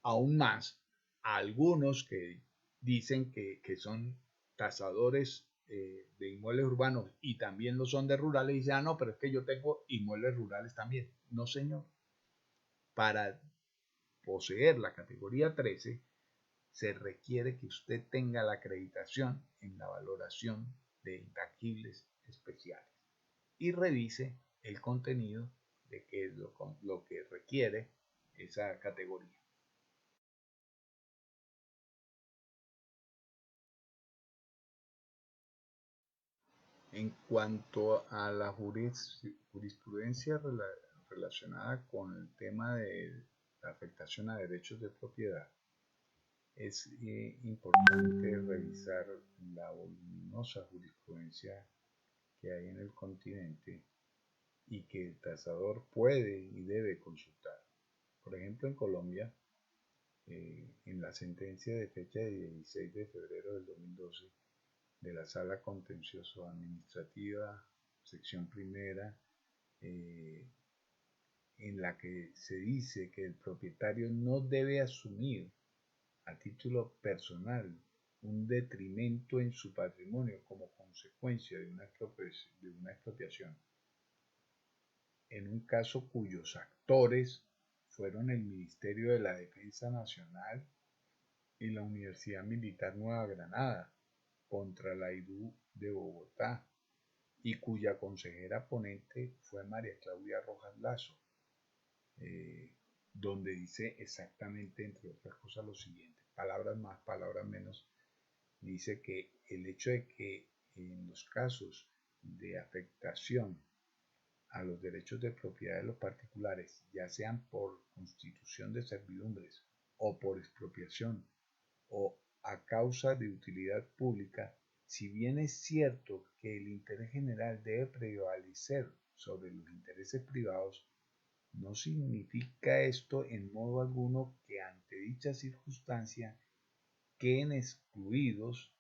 aún más, a algunos que dicen que son tasadores de inmuebles urbanos y también lo son de rurales, dicen, ah, no, pero es que yo tengo inmuebles rurales también. No, señor. Para poseer la categoría 13, se requiere que usted tenga la acreditación en la valoración de intangibles especiales y revise el contenido de qué es lo que requiere esa categoría. En cuanto a la jurisprudencia relacionada con el tema de la afectación a derechos de propiedad, es importante revisar la voluminosa jurisprudencia que hay en el continente y que el tasador puede y debe consultar. Por ejemplo, en Colombia, en la sentencia de fecha de 16 de febrero del 2012 de la Sala Contencioso Administrativa, sección primera, en la que se dice que el propietario no debe asumir a título personal un detrimento en su patrimonio como consecuencia de una expropiación, en un caso cuyos actores fueron el Ministerio de la Defensa Nacional y la Universidad Militar Nueva Granada contra la IDU de Bogotá, y cuya consejera ponente fue María Claudia Rojas Lazo, donde dice exactamente, entre otras cosas, lo siguiente, palabras más, palabras menos, dice que el hecho de que en los casos de afectación a los derechos de propiedad de los particulares, ya sean por constitución de servidumbres o por expropiación o a causa de utilidad pública, si bien es cierto que el interés general debe prevalecer sobre los intereses privados, no significa esto en modo alguno que ante dicha circunstancia queden excluidos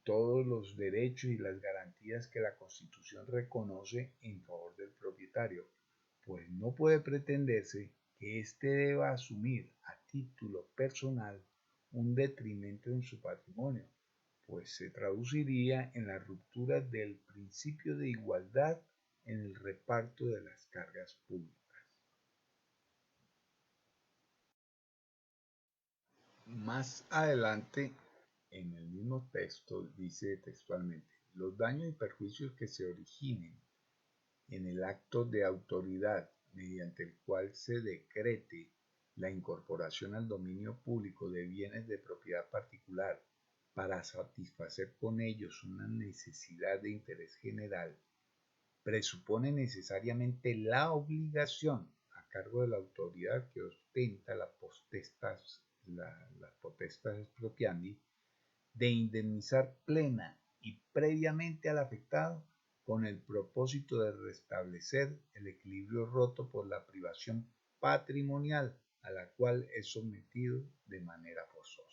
todos los derechos y las garantías que la Constitución reconoce en favor del propietario, pues no puede pretenderse que éste deba asumir a título personal un detrimento en su patrimonio, pues se traduciría en la ruptura del principio de igualdad en el reparto de las cargas públicas. Más adelante, en el mismo texto, dice textualmente, los daños y perjuicios que se originen en el acto de autoridad mediante el cual se decrete la incorporación al dominio público de bienes de propiedad particular para satisfacer con ellos una necesidad de interés general, presupone necesariamente la obligación a cargo de la autoridad que ostenta las potestas expropiandi de indemnizar plena y previamente al afectado con el propósito de restablecer el equilibrio roto por la privación patrimonial a la cual es sometido de manera forzosa.